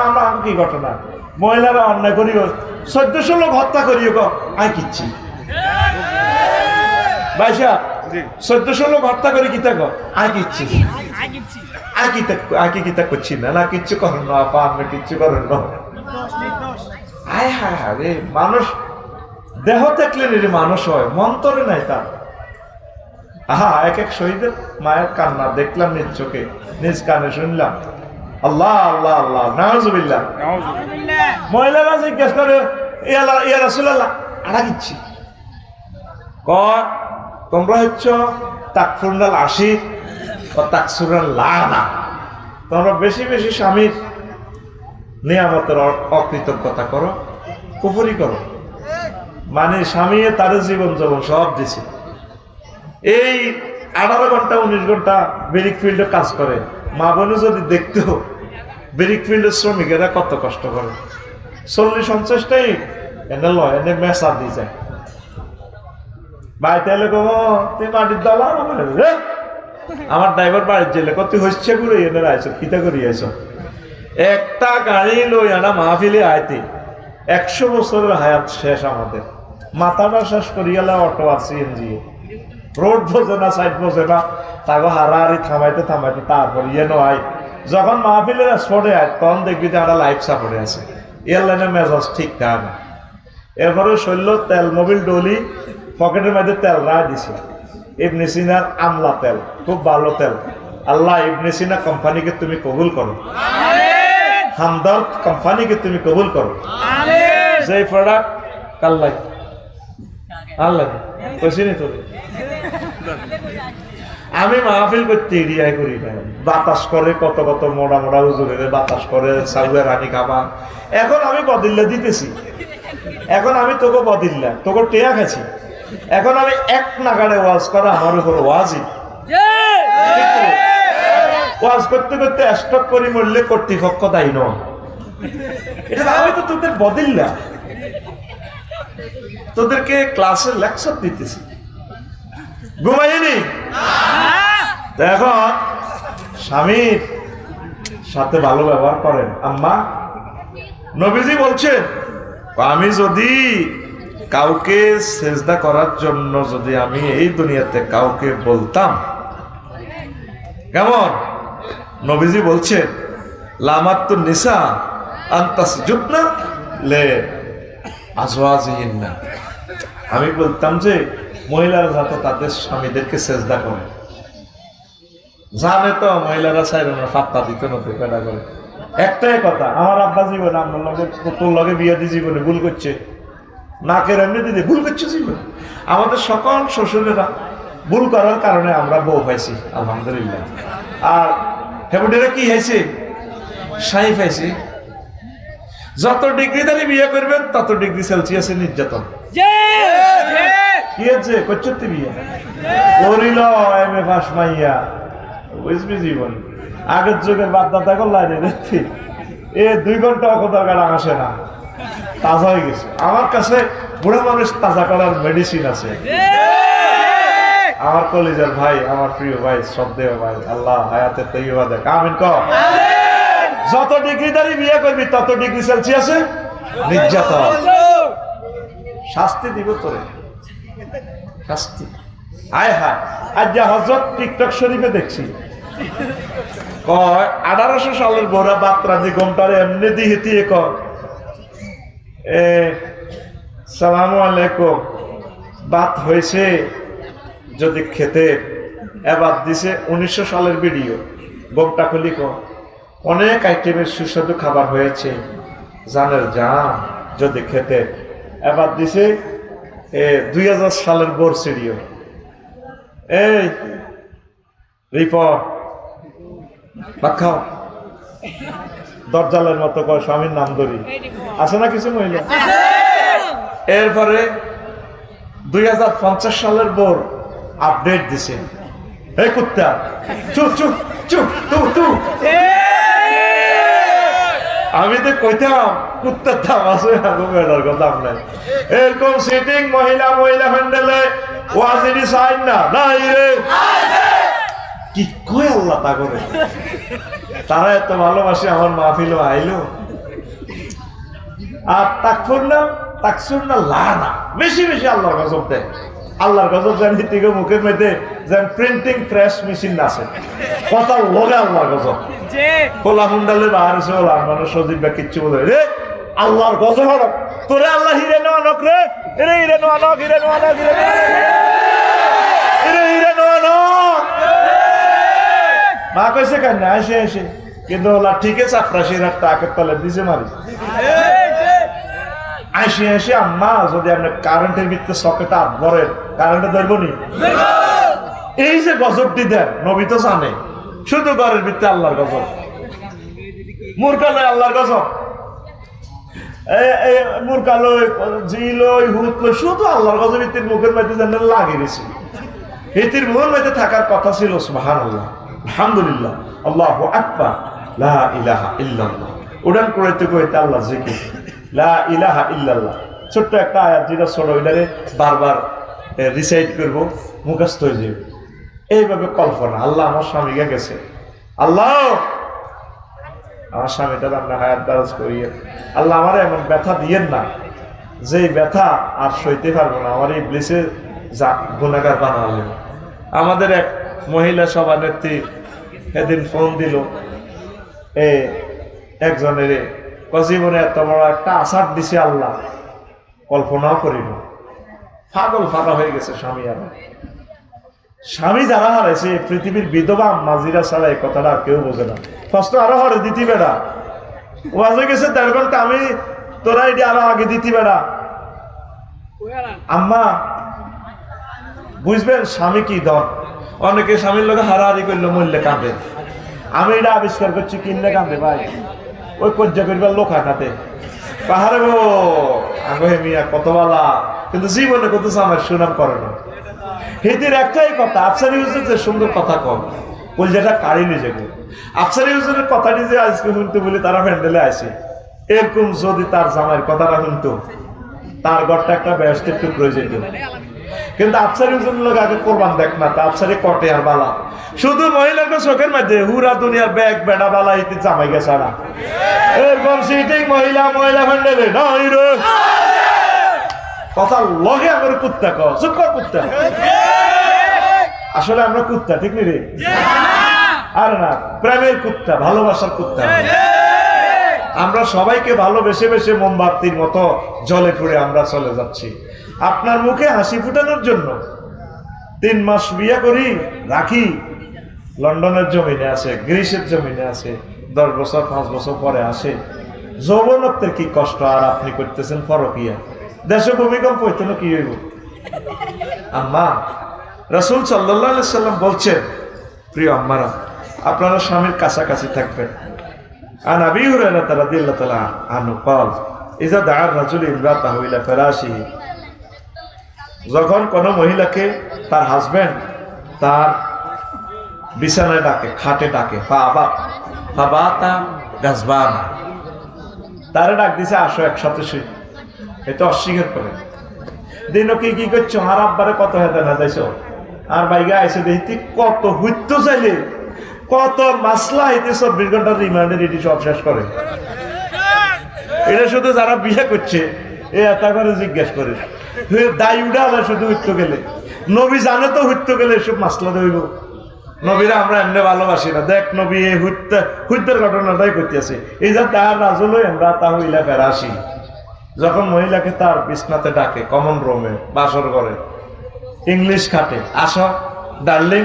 আমরা কি ঘটনা মহিলারা অন্যায় করিও 1400 লোক হত্যা করিও গো আই কিচ্ছি ভাইসা 1400 লোক হত্যা করি কিতা গো আই কিচ্ছি আকি কিতা করছি না না কিচ্ছু করেন না আপা আমি কিচ্ছু করেন না আয় হায় হায় রে মানুষ দেহ থাকলে রে মানুষ হয় মন্তরে নাই তার আহা এক এক শহীদের মায়ের কান্না দেখলাম নিজ চোখে নিজ কানে শুনলাম আল্লাহ আল্লাহ আল্লাহ নাউজুবিল্লাহ মহিলারা জিজ্ঞেস করে ইয়া রাসূলুল্লাহ আড়া কিচ্ছি তোমরা হচ্ছ তাকফুরনাল আশিক ও তাকসুরাল লানা তোমরা বেশি বেশি স্বামীর নিয়ামতের অকৃতজ্ঞতা করো কুফরি করো মানে স্বামী তার জীবন জীবন সব দিছে এই 18 ঘন্টা 19 ঘন্টা ব্রিক ফিল্ডে কাজ করে মা বোন যদি দেখতো ব্রিক ফিল্ডের শ্রমিকেরা কত কষ্ট করে 40-50টাই এনে লয় এনে মেসা দিয়ে যায় বাড়িতে এলে গো তুই মাটির দলা আমার ড্রাইভার বাড়ির জেলে কত হচ্ছে করে এনে আইছো কিতা করি আইছো একটা গাড়ি লই আনা মাহফিলে আইতে 100 বছরের হায়াত শেষ আমাদের মাথাটা শেষ করি গেলে অটো আর সিএনজি রোড বোঝে না সাইড বোঝে না তাকে হারাহারি থামাইতে থামাইতে তারপর ইয়ে নয় যখন মাহফিলের স্পটে আয় তখন দেখবি যে আমরা লাইফ সাপোর্টে আছে এয়ারলাইনের মেজাজ ঠিক থাকে এরপরে শৈল্য তেল মোবিল ডলি পকেটের মধ্যে তেল রায় দিছে ইবনে সিনার আমলা তেল খুব ভালো তেল আল্লাহ ইবনে সিনা কোম্পানিকে তুমি কবুল করো হামদর্দ কোম্পানিকে তুমি কবুল করো যে প্রোডাক্ট কাল্লাই আল্লাহ কইছিনি তোরে আমি মাহফিল করতে এরিয়ায় করি না বাতাস করে কত কত মোড়া মোড়া হুজুরের বাতাস করে সাউয়া রানী খাবা এখন আমি বদিল্লা দিতেছি এখন আমি তোকে বদিল্লা তোকে টেয়া খাচ্ছি এখন আমি এক নাগাড়ে ওয়াজ করা আমার উপর ওয়াজই ওয়াজ করতে করতে স্টক করি মরলে কর্তৃপক্ষ দায়ী নয় এটা আমি তো তোদের বদিল্লা তোদেরকে ক্লাসের লেকচার দিতেছি ঘুমাইনি এখন স্বামীর সাথে ভালো ব্যবহার করেন আম্মা নবীজি বলছেন আমি যদি কাউকে সেজদা করার জন্য যদি আমি এই দুনিয়াতে কাউকে বলতাম কেমন নবীজি বলছেন লামাত্তু নিসা আনতাসজুদনা লে আজওয়াজিহিন্না আমি বলতাম যে মহিলারা যাতে তাদের স্বামীদেরকে সেজদা করে জানে তো মহিলারা চাইলে না ফাত্তা দিতে নতুন পেটা করে একটাই কথা আমার আব্বা জীবন আমার লগে তোর লগে বিয়ে দিয়ে জীবনে ভুল করছে নাকের এমনি দিদি ভুল করছে জীবনে আমাদের সকল শ্বশুরেরা ভুল করার কারণে আমরা বউ পাইছি আলহামদুলিল্লাহ আর হেবুডেরা কি হয়েছে সাই পাইছি যত ডিগ্রি দাঁড়ি বিয়ে করবেন তত ডিগ্রি সেলসিয়াসে নির্যাতন কি হচ্ছে করছো বিয়ে করিল এম এ পাস মাইয়া বুঝবি জীবন আগের যুগের বাদদাতা করলাই দেখছি 2 ঘন্টা দরকার আসে না তাজা হয়ে গেছে আমার কাছে বুড়া মানুষ তাজা করার মেডিসিন আছে আমার কলিজার ভাই আমার প্রিয় ভাই শ্রদ্ধেয় ভাই আল্লাহ হায়াতে তৈবা দেখ আমিন কর যত ডিগ্রি দাঁড়ি বিয়ে করবি তত ডিগ্রি সেলসিয়াসে নির্যাতন শাস্তি দিব তোরে শাস্তি আয় হায় আজ যা হযরত টিকটক শরীফে দেখছি কয় 1800 সালের গোরা বাত্রা যে ঘন্টারে এমনি দিয়ে হিতিয়ে কয় সালামু আলাইকুম বাত হয়েছে যদি খেতে এবার দিছে 1900 সালের ভিডিও বোমটা খুলি অনেক আইটেমের সুস্বাদু খাবার হয়েছে জানের জান যদি খেতে এবার দিছে 2000 সালের বোর সিডিও এই রিপোর্ট বাখাও দরজালের মতো কয় স্বামীর নাম ধরি আছে না কিছু মহিলা এরপরে 2050 সালের বোর আপডেট দিছে এই কুত্তা চুপ চুপ চুপ তু তু আমি তো কইতাম কুত্তার দাম আছে বেটার কথা নাই এরকম সিটিং মহিলা মহিলা হ্যান্ডেলে ওয়াজিরি সাইন না নাই রে কি কয় আল্লাহ তা করে তারা এত ভালোবাসে আমার মাহফিলও আইলো আর তাকসুর না লানা, বেশি বেশি আল্লাহর গজব দেয়। আল্লাহর গজব যেন হিতিকে মুখের মধ্যে যেন প্রিন্টিং প্রেস মেশিন আছে, কথা লগে আল্লাহর গজব। খোলা মুন্ডালে বাহার এসে ওলা মানুষ সজীব বা কিচ্ছু বলে রে আল্লাহর গজব হরক তোরে আল্লাহ হিরে নেওয়া নক রে, হিরে হিরে নেওয়া নক, হিরে নেওয়া নক, হিরে হিরে নেওয়া নক। মা কইছে কেন আসে এসে, কিন্তু ওলা ঠিক আছে আফরাশির একটা আকের তলে দিছে মারি আসে এসে। আম্মা যদি আপনি কারেন্টের ভিতরে সকেটে হাত ভরেন, কারেন্টে ধরবো নি? এই যে গজবটি দেন নবী তো জানে, শুধু ঘরের ভিতরে আল্লাহর গজব, মূর্খালয় আল্লাহর গজব, মূর্খালয় জিলই হুতলই শুধু আল্লাহর গজব। ইতির মুখের মধ্যে যেন লাগিয়ে দিয়েছে, ইতির মুখের মধ্যে থাকার কথা ছিল সুবহানাল্লাহ, আলহামদুলিল্লাহ, আল্লাহু আকবার, লা ইলাহা ইল্লাল্লাহ। উড়ান কইতে কইতে আল্লাহ জিকির, লা ইলাহা ইল্লাল্লাহ। ছোট্ট একটা আয়াত যেটা ছোট, ওইটারে বারবার রিসাইট করবো, মুখস্থ হয়ে যাবে। এইভাবে কল্পনা, আল্লাহ আমার স্বামীকে গেছে, আল্লাহ আমার স্বামীটা আমরা হায়াত দারাজ করিয়ে, আল্লাহ আমার এমন ব্যথা দিয়েন না যে ব্যথা আর সইতে পারবো না, আমার এই ব্লিসে যা গুণাগার বানালেন। আমাদের এক মহিলা সভানেত্রী সেদিন ফোন দিল, একজনের জীবনে এত বড় একটা আশার দিছে আল্লাহ কল্পনাও করিল। পাগল ফাঁকা হয়ে গেছে স্বামী। আমার স্বামী যারা হারাইছে পৃথিবীর বিধবা মাঝিরা ছাড়া এই কথাটা আর কেউ বোঝে না। কষ্ট আরো হরে দিতি বেড়া ওয়াজে গেছে 1.5 ঘন্টা, আমি তোরা এটি আরো আগে দিতি বেড়া। আম্মা বুঝবেন স্বামী কি ধন। অনেকে স্বামীর লোক হারাহারি করলো মূল্যে কাঁদে, আমি এটা আবিষ্কার করছি কিনলে কাঁদে ভাই, ওই কজ্জা করবার লোক হাঁটাতে পাহাড়ে গো আগে মিয়া কত বালা, কিন্তু জীবনে কত আমার সুনাম করে না। হিতির একটাই কথা, আফসারি হুজুর যে সুন্দর কথা কম বল, যেটা কারি নিজেকে আফসারি হুজুরের কথাটি যে আজকে শুনতে বলি তারা প্যান্ডেলে আসে, এরকম যদি তার জামাইয়ের কথাটা শুনতো তার ঘরটা একটা ব্যস্তের টুকরো যেত। কিন্তু আফসারি হুজুর লোক আগে কোরবান দেখ না, তা আফসারি কটে আর বালা, শুধু মহিলাকে চোখের মধ্যে হুরা দুনিয়ার ব্যাগ বেড়া বালা ইতি জামাই গেছে না, এরকম সেটাই মহিলা মহিলা প্যান্ডেলে নাই রে কথা লগে আমার কুত্তা কর, চুপ কর কুত্তা। আসলে আমরা কুত্তা, ঠিক নি রে? আর না, প্রেমের কুত্তা, ভালোবাসার কুত্তা। আমরা সবাইকে ভালোবেসে বেসে মোমবাতির মতো জলে পুড়ে আমরা চলে যাচ্ছি আপনার মুখে হাসি ফুটানোর জন্য। 3 মাস বিয়ে করি রাখি, লন্ডনের জমিনে আছে, গ্রিসের জমিনে আছে, 10 বছর 5 বছর পরে আসে। যৌবনত্বের কি কষ্ট, আর আপনি করতেছেন পরকিয়া। দেশে ভূমিকম্প হইতো না কি হইব? আম্মা রাসূল সাল্লাল্লাহু আলাইহি সাল্লাম বলছেন, প্রিয় আম্মারা আপনারা স্বামীর কাছাকাছি থাকবেন। আন আবি হুরায়রা রাদিয়াল্লাহু তাআলা আনহু قال ইযা দা'a রাজুল ইমরাতাহু ইলা ফিরাশিহি, যখন কোনো মহিলাকে তার হাজবেন্ড তার বিছানায় ডাকে, খাটে ডাকে, ফাবাতা গাজবানা, তারে ডাক দিছে আসো একসাথে শুই, এটা অস্বীকার করে। দিনও কি করছো, আর আব্বারে কত হেদা না যাইছো, আর বাইকে আইসে দেখি কত হুইতো চাইলে কত মাসলা হইতে 24 ঘন্টার রিমান্ডের এটি সব শেষ করে। এটা শুধু যারা বিয়ে করছে এ এটা করে জিজ্ঞেস করে, দায়ী উঠা আবার শুধু হুইতো গেলে, নবী জানে তো হুইতো গেলে এসব মাসলা দইব। নবীরা আমরা এমনি ভালোবাসি না, দেখ নবী এই হুইতের ঘটনাটাই করতেছে। এই যে তার রাজুল আমরা তা হইলা ফেরাসি, যখন মহিলাকে তার বিছনাতে ডাকে, কমন রুমে বাসর ঘরে ইংলিশ খাটে, আসো ডার্লিং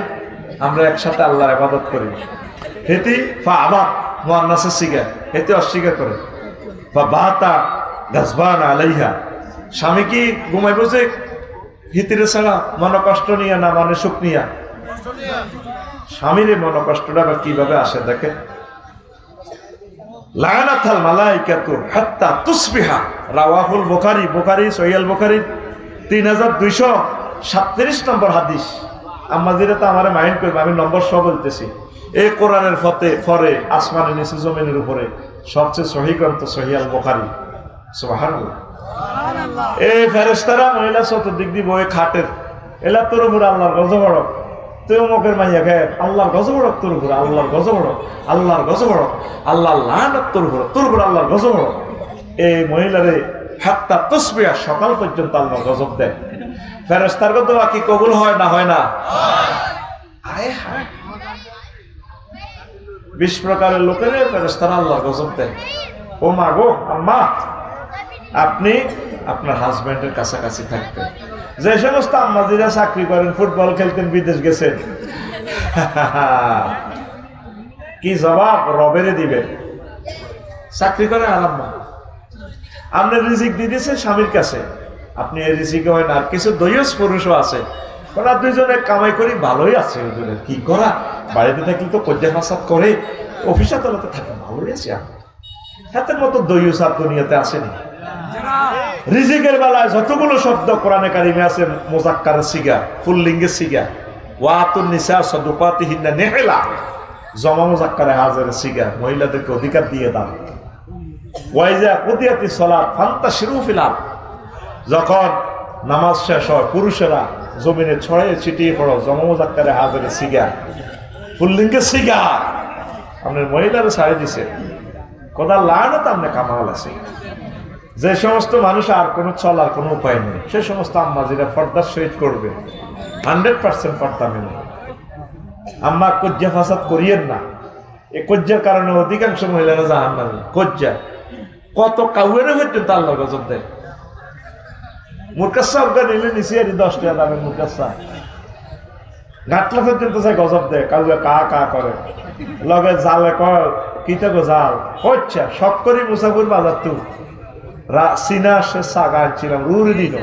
আমরা একসাথে আল্লাহর ইবাদত করি, হেতি ফাআবাত মুআন্নাসের সিগা, হেতি অস্বীকার করে। বা বাতা গাজবান আলাইহা, স্বামী কি ঘুমাই বসে হিতিরে ছাড়া মন কষ্ট নিয়া না মানে সুখ নিয়া? স্বামীর মন কষ্টটা বা কিভাবে আসে দেখে, লানাতাল মালাইকাতু হাত্তা তুসবিহা, রাওয়াহুল বুখারী, বুখারী সহিহ বুখারী 3237 নম্বর হাদিস। আম্মা যেটা তো আমার মাইন্ড করবে, আমি নম্বর সহ বলতেছি। এই কোরআনের ফরে আসমানের নিচে জমিনের উপরে সবচেয়ে সহিহ গ্রন্থ সহিহ বুখারী। সুবহানাল্লাহ। এই ফেরেশতারা মহিলা চতুর্দিক দিয়ে বয়ে খাটের, এলা তোর উপর আল্লাহর গজব বড়, তুই মুখের মাইয়া খায় আল্লাহর গজব বড় তোর উপর, আল্লাহর গজব বড়, আল্লাহর গজব বড়, আল্লাহ লানত তোর উপর, তোর উপর আল্লাহর গজব বড়। এই মহিলারে হাত্তা তসবিয়া সকাল পর্যন্ত আল্লাহ গজব দেয়। ফেরেশতার দোয়া কি কবুল হয় না হয় না? হায় হায়, 20 প্রকারের লোকের ফেরেশতারা আল্লাহ গজব দেয়। ও মা গো, আম্মা, আপনি আপনার হাজবেন্ডের কাছাকাছি থাকবেন। যে সমস্ত আম্মাজিরা চাকরি করেন, ফুটবল খেলতেন, বিদেশ গেছেন, কি জবাব রবেরে দিবেন? চাকরি করে আরাম্মা, আপনি রিজিক দিয়ে দিয়েছেন স্বামীর কাছে, আপনি এই রিজিকে হয় না। আর কিছু দৈয়স পুরুষও আছে, ওরা দুইজনে কামাই করি, ভালোই আছে, ওজনের কি করা, বাড়িতে থাকলে তো কজ্জা ফাসাদ করে, অফিস আদালতে থাকে, ভালোই আছে। হাতের মতো দৈয়স আর দুনিয়াতে আসেনি। রিজিকের বেলায় যতগুলো শব্দ কোরআনে কারিমে আছে, মুজাক্কারের সিগা, ফুল্লিঙ্গের সিগা, ওয়াতুন নিসা সাদুকাতিহিন্না নিহলা, জমা মুজাক্কারে হাজারের সিগা, মহিলাদেরকে অধিকার দিয়ে দাও। ওয়াইজা কুদিয়াতি সালাত ফান্তাশিরু ফিল আরদ, যখন নামাজ শেষ হয় পুরুষেরা জমিনে ছড়িয়ে ছিটিয়ে পড়ো, জমা মুজাক্কারে হাজারের সিগা, ফুল্লিঙ্গের সিগা। আপনার মহিলারা ছাড়িয়ে দিছে, কোথা লানত আপনি কামাল আছে। যে সমস্ত মানুষ আর কোনো চলার কোনো উপায় নেই, সে সমস্ত আম্মাজিরা পর্দার সহিত করবে, 100% পর্দা মেনে। আম্মা কজ্জা ফাসাদ করিয়েন না, এই কজ্জার কারণে অধিকাংশ মহিলারা জাহান্নামী। কজ্জা কত কাউয়ের পর্যন্ত আল্লাহ গজব দেয়। মুরকাসা অজ্ঞা নিলে নিচে 10 টাকা দামের মুরকাসা ঘাটলা পর্যন্ত যায় গজব দেয়, কাউকে কা কা করে, লগে জালে কয় কিতা গো জাল হচ্ছে শখ করি মুসাফুর বাজার তু সিনা সে সাগা আনছিলাম রুড়ি দিল,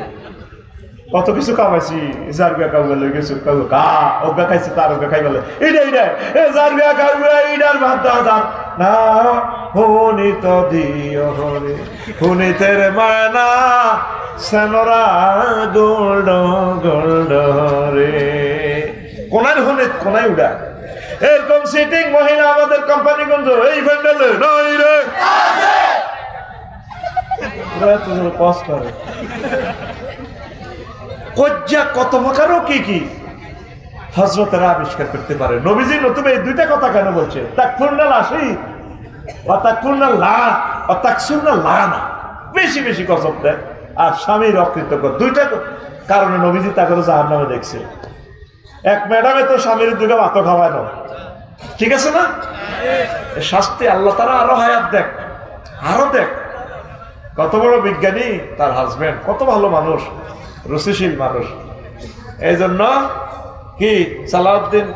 কত কিছু কামাইছি। যার বিয়া কাউকে লই গেছি, কাউ কা অজ্ঞা খাইছে, তার অজ্ঞা খাই বলে এইটা এইটা এ যার বিয়া কাউকে এইটার ভাত দেওয়া যান না। হুনি তো দিও হরে হুনি তেরে মানা সেনরা গোল্ড গোল্ড রে, কোনায় হুনি কোনায় উড়া। এরকম সিটিং মহিলা আমাদের কোম্পানিগঞ্জ এই ভেন্ডালে নাই রে, কষ্ট করে। কজ্জা কত প্রকারও কি কি হযরতেরা আবিষ্কার করতে পারে। নবীজি নতুন এই দুইটা কথা কেন বলছে? তাকফুরনা লাশি ওয়া তাকফুরনা লা ওয়া তাকসুরনা লানা, বেশি বেশি গজব দেয় আর স্বামীর অকৃতজ্ঞ। দুইটা কারণে নবীজি তাকে জাহান্নামে দেখছে। এক ম্যাডামে তো স্বামীর দুটো ভাত খাওয়ায় না, ঠিক আছে না? শাস্তি আল্লাহ তারা আরো হায়াত দেখ, আরো দেখ। কত বড় বিজ্ঞানী তার হাজবেন্ড, কত ভালো মানুষ, রুচিশীল মানুষ। এই জন্য কি সালাউদ্দিন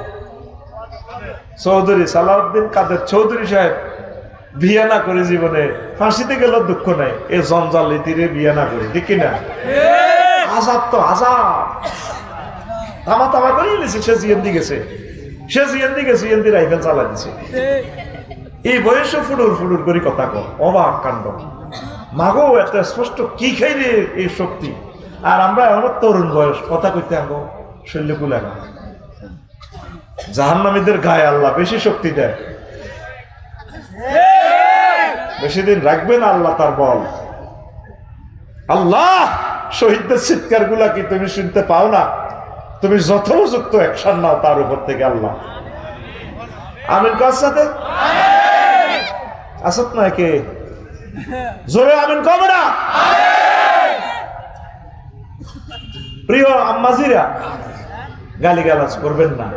চৌধুরী, সালাউদ্দিন কাদের চৌধুরী সাহেব বিয়ে না করে জীবনে ফাঁসিতে গেল দুঃখ নাই, এ জঞ্জাল নীতিরে বিয়ে না করে, ঠিক কিনা? আজাব তো আজাব, তামা তামা করে নিয়েছে। সে জিএনডি গেছে, সে জিএনডি গেছে, জিএনডি রাইফেল চালা দিছে। এই বয়সে ফুডুর ফুডুর করে কথা কর, অবাক কাণ্ড। মাগো এত স্পষ্ট কি খাই রে এই শক্তি। আর আমরা এমন তরুণ বয়স, কথা কইতে আঙ্গো শৈল্য কুলাগা। জাহান্নামীদের গায়ে আল্লাহ বেশি শক্তি দেয়, বেশি দিন রাখবে না আল্লাহ তার বল। আল্লাহ শহীদদের চিৎকার গুলা কি তুমি শুনতে পাও না? তুমি যথোপযুক্ত অ্যাকশন নাও তার উপর থেকে। আল্লাহ আমিন কার সাথে আসত না কে জোরে আমিন কবে না? প্রিয় আম্মাজিরা, গালিগালাজ করবেন না,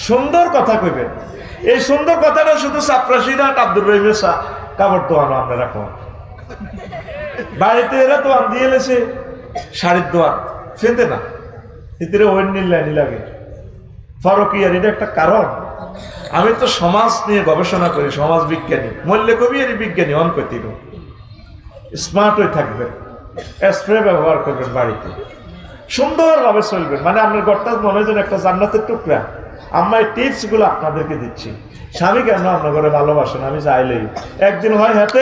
সুন্দর কথা কইবেন। এই সুন্দর কথাটা শুধু চাপরাশিরা আব্দুর রহিমের কাপড় দোয়ানো আপনারা কন। বাড়িতে এরা দোয়ান দিয়ে এলেছে, শাড়ির দোয়ান ফেলতে না, ভিতরে ওয়েন নীল লাগে ফারুকিয়ার। এটা একটা কারণ। আমি তো সমাজ নিয়ে গবেষণা করি, সমাজ বিজ্ঞানী, মল্লে কবি এর বিজ্ঞানী অন করতে স্মার্ট হয়ে থাকবেন, স্প্রে ব্যবহার করবেন, বাড়িতে সুন্দরভাবে চলবেন। মানে আপনার ঘরটা মনে হয় যেন একটা জান্নাতের টুকরা। আমরা এই টিপস গুলো আপনাদেরকে দিচ্ছি। স্বামী কেন আপনার ঘরে ভালোবাসেন, আমি চাইলেই একদিন হয় হাতে,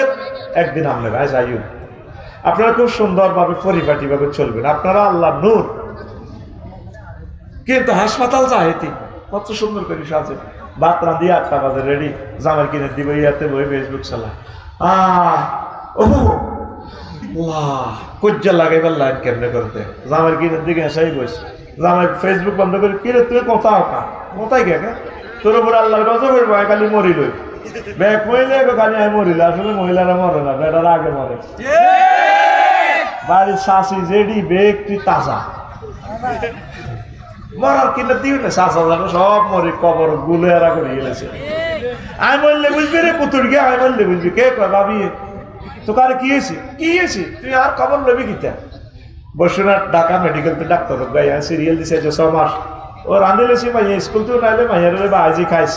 একদিন আপনার যাইও। আপনারা খুব সুন্দরভাবে পরিপাটিভাবে চলবেন। আপনারা আল্লাহ নূর, কিন্তু হাসপাতাল চাইতি কত সুন্দর করে সাজে, ভাত রাঁধিয়ে 8টা বাজে রেডি, জামার কিনে দিব, ইয়াতে বই ফেসবুক চালা। কজ্জা লাগাইবার লাইন কেমনে করতে, জামার কিনের দিকে এসাই বসে, জামার ফেসবুক বন্ধ করে কিরে তুই কোথাও কা কোথায় গে তোর উপর আল্লাহর গজব করবো, খালি মরি লই ব্যাগ মহিলা খালি আমি মরিল, আসলে মহিলারা মরে না, বেটারা আগে মরে। বাড়ির শাশি জেডি বেগটি তাজা মরার কিনা দিও না, শাসা জানো সব মরে কবর গুলেরা করে গেলেছে। আমি বললে বুঝবি রে পুতুর গিয়ে, আমি বললে বুঝবি কে কয় ভাবি তো কারে কি হয়েছে কি হয়েছে তুই আর খবর নেবি কিতা। বসুনাথ ঢাকা মেডিকেল তো ডাক্তার গাইয়া সিরিয়াল দিছে 6 মাস ও রাঁধিলেছি মাইয়া স্কুল তো নাইলে মাইয়ার বাজি খাইস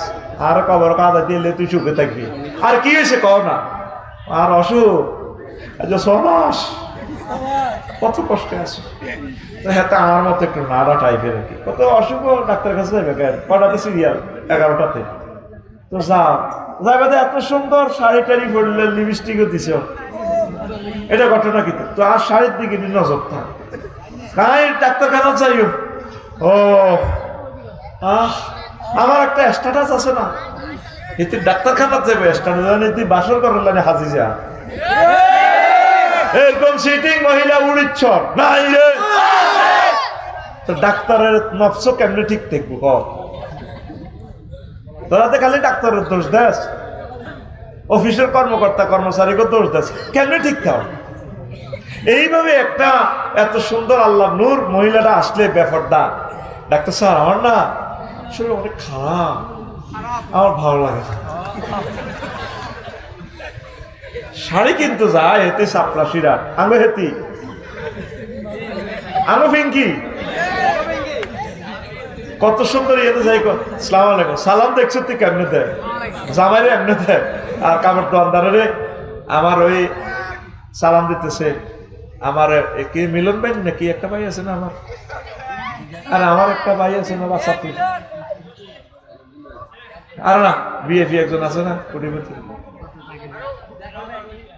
আর খবর কাদা দিলে তুই সুখে থাকবি। আর কি হয়েছে কও না, আর অসুখ 6 মাস কত কষ্টে আছে। তো হ্যাঁ তা আমার মতো একটু নাড়া টাইপের আর কি, কত অসুখ ডাক্তারের কাছে যাবে কটাতে সিরিয়াল 11টাতে। তো যাও যাবে এত সুন্দর শাড়ি টাড়ি পড়লে লিপস্টিকও দিছ, এটা ঘটনা কি তো আর শাড়ির দিকে নজর থাক কাই ডাক্তারখানা যাইও। ও আমার একটা স্ট্যাটাস আছে না, এতে ডাক্তারখানা যাবে স্ট্যাটাস তুই বাসর করার লাগে হাজি যা এরকম সিটিং মহিলা উড়িচ্ছর নাই রে। তো ডাক্তারের নফস কেমনে ঠিক থাকবো ক, তোরা তো খালি ডাক্তারের দোষ দেস, অফিসের কর্মকর্তা কর্মচারীকে দোষ দেস, কেমনে ঠিক থাও। এইভাবে একটা এত সুন্দর আল্লাহ নূর মহিলাটা আসলে ব্যাপারটা ডাক্তার স্যার আমার না শরীর অনেক খারাপ, আমার ভালো লাগে শাড়ি কিন্তু যায় এতে সাপলাশিরা আঙ্গ হেতি আঙ্গ ফিঙ্কি কত সুন্দর ইয়েতে যাই সালাম আলাইকুম সালাম দেখছো তুই কেমনে দেয় জামাইরে এমনি দেয়। আর কাপড় দোয়ানদারে আমার ওই সালাম দিতেছে, আমার কি মিলন ভাই নাকি একটা ভাই আছে না আমার, আর আমার একটা ভাই আছে না বাচ্চা, আর না বিএফি একজন আছে না কোটিপতি,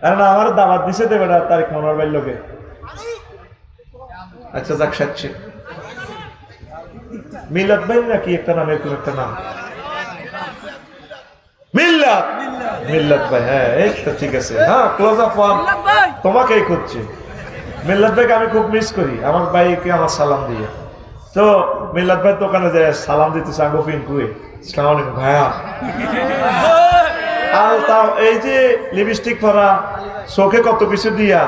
আর না আমার দাওয়াত দিছে দেবে না তারিখ মনোর ভাই লোকে। আচ্ছা যাক সাচ্ছি মিলাদ ভাই নাকি একটা নাম, এরকম একটা নাম মিল্লাত, মিল্লাত ভাই, হ্যাঁ এই তো ঠিক আছে, হ্যাঁ ক্লোজ আপ ওয়ান তোমাকেই খুঁজছি। মিল্লাত ভাইকে আমি খুব মিস করি, আমার ভাইকে আমার সালাম দিয়ে। তো মিল্লাত ভাই দোকানে যায় সালাম দিতেছে আঙ্গো পিঙ্কুয়ে, আসসালামু আলাইকুম ভাইয়া। আর তাও এই যে লিপস্টিক পরা চোখে কত কিছু দিয়া,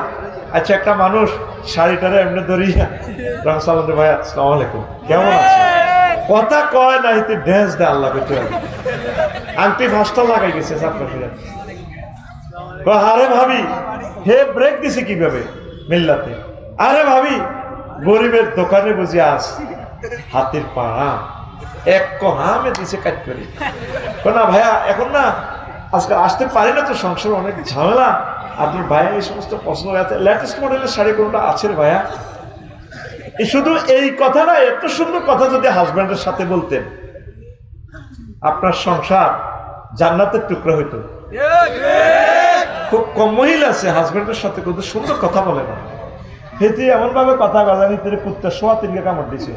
আচ্ছা একটা মানুষ শাড়িটারে এমনি ধরিয়া রং সালাম দে ভাইয়া আসসালামু আলাইকুম কেমন আছে, কথা কয় না হিতে ড্যান্স দেয় আল্লাহ পেতে আংটি 5টা লাগাই গেছে চাপড়া। আরে ভাবি হে ব্রেক দিছে কিভাবে মিল্লাতে, আরে ভাবি গরিবের দোকানে বুঝে আস হাতের পাড়া এক কহামে দিছে কাজ করি না ভাইয়া এখন না আজকে আসতে পারি না তো সংসার অনেক ঝামেলা, আপনার ভাইয়া এই সমস্ত পছন্দ আছে লেটেস্ট মডেলের শাড়ি কোনটা আছে ভাইয়া। শুধু এই কথা না, এত সুন্দর কথা যদি হাজব্যান্ডের সাথে বলতেন আপনার সংসার জান্নাতের টুকরা হইতো। খুব কম মহিলা আছে হাজব্যান্ডের সাথে কত সুন্দর কথা বলে না, হেতি এমন ভাবে কথা গজানি তোর কুত্তা শোয়া 3গে কামড় দিছে,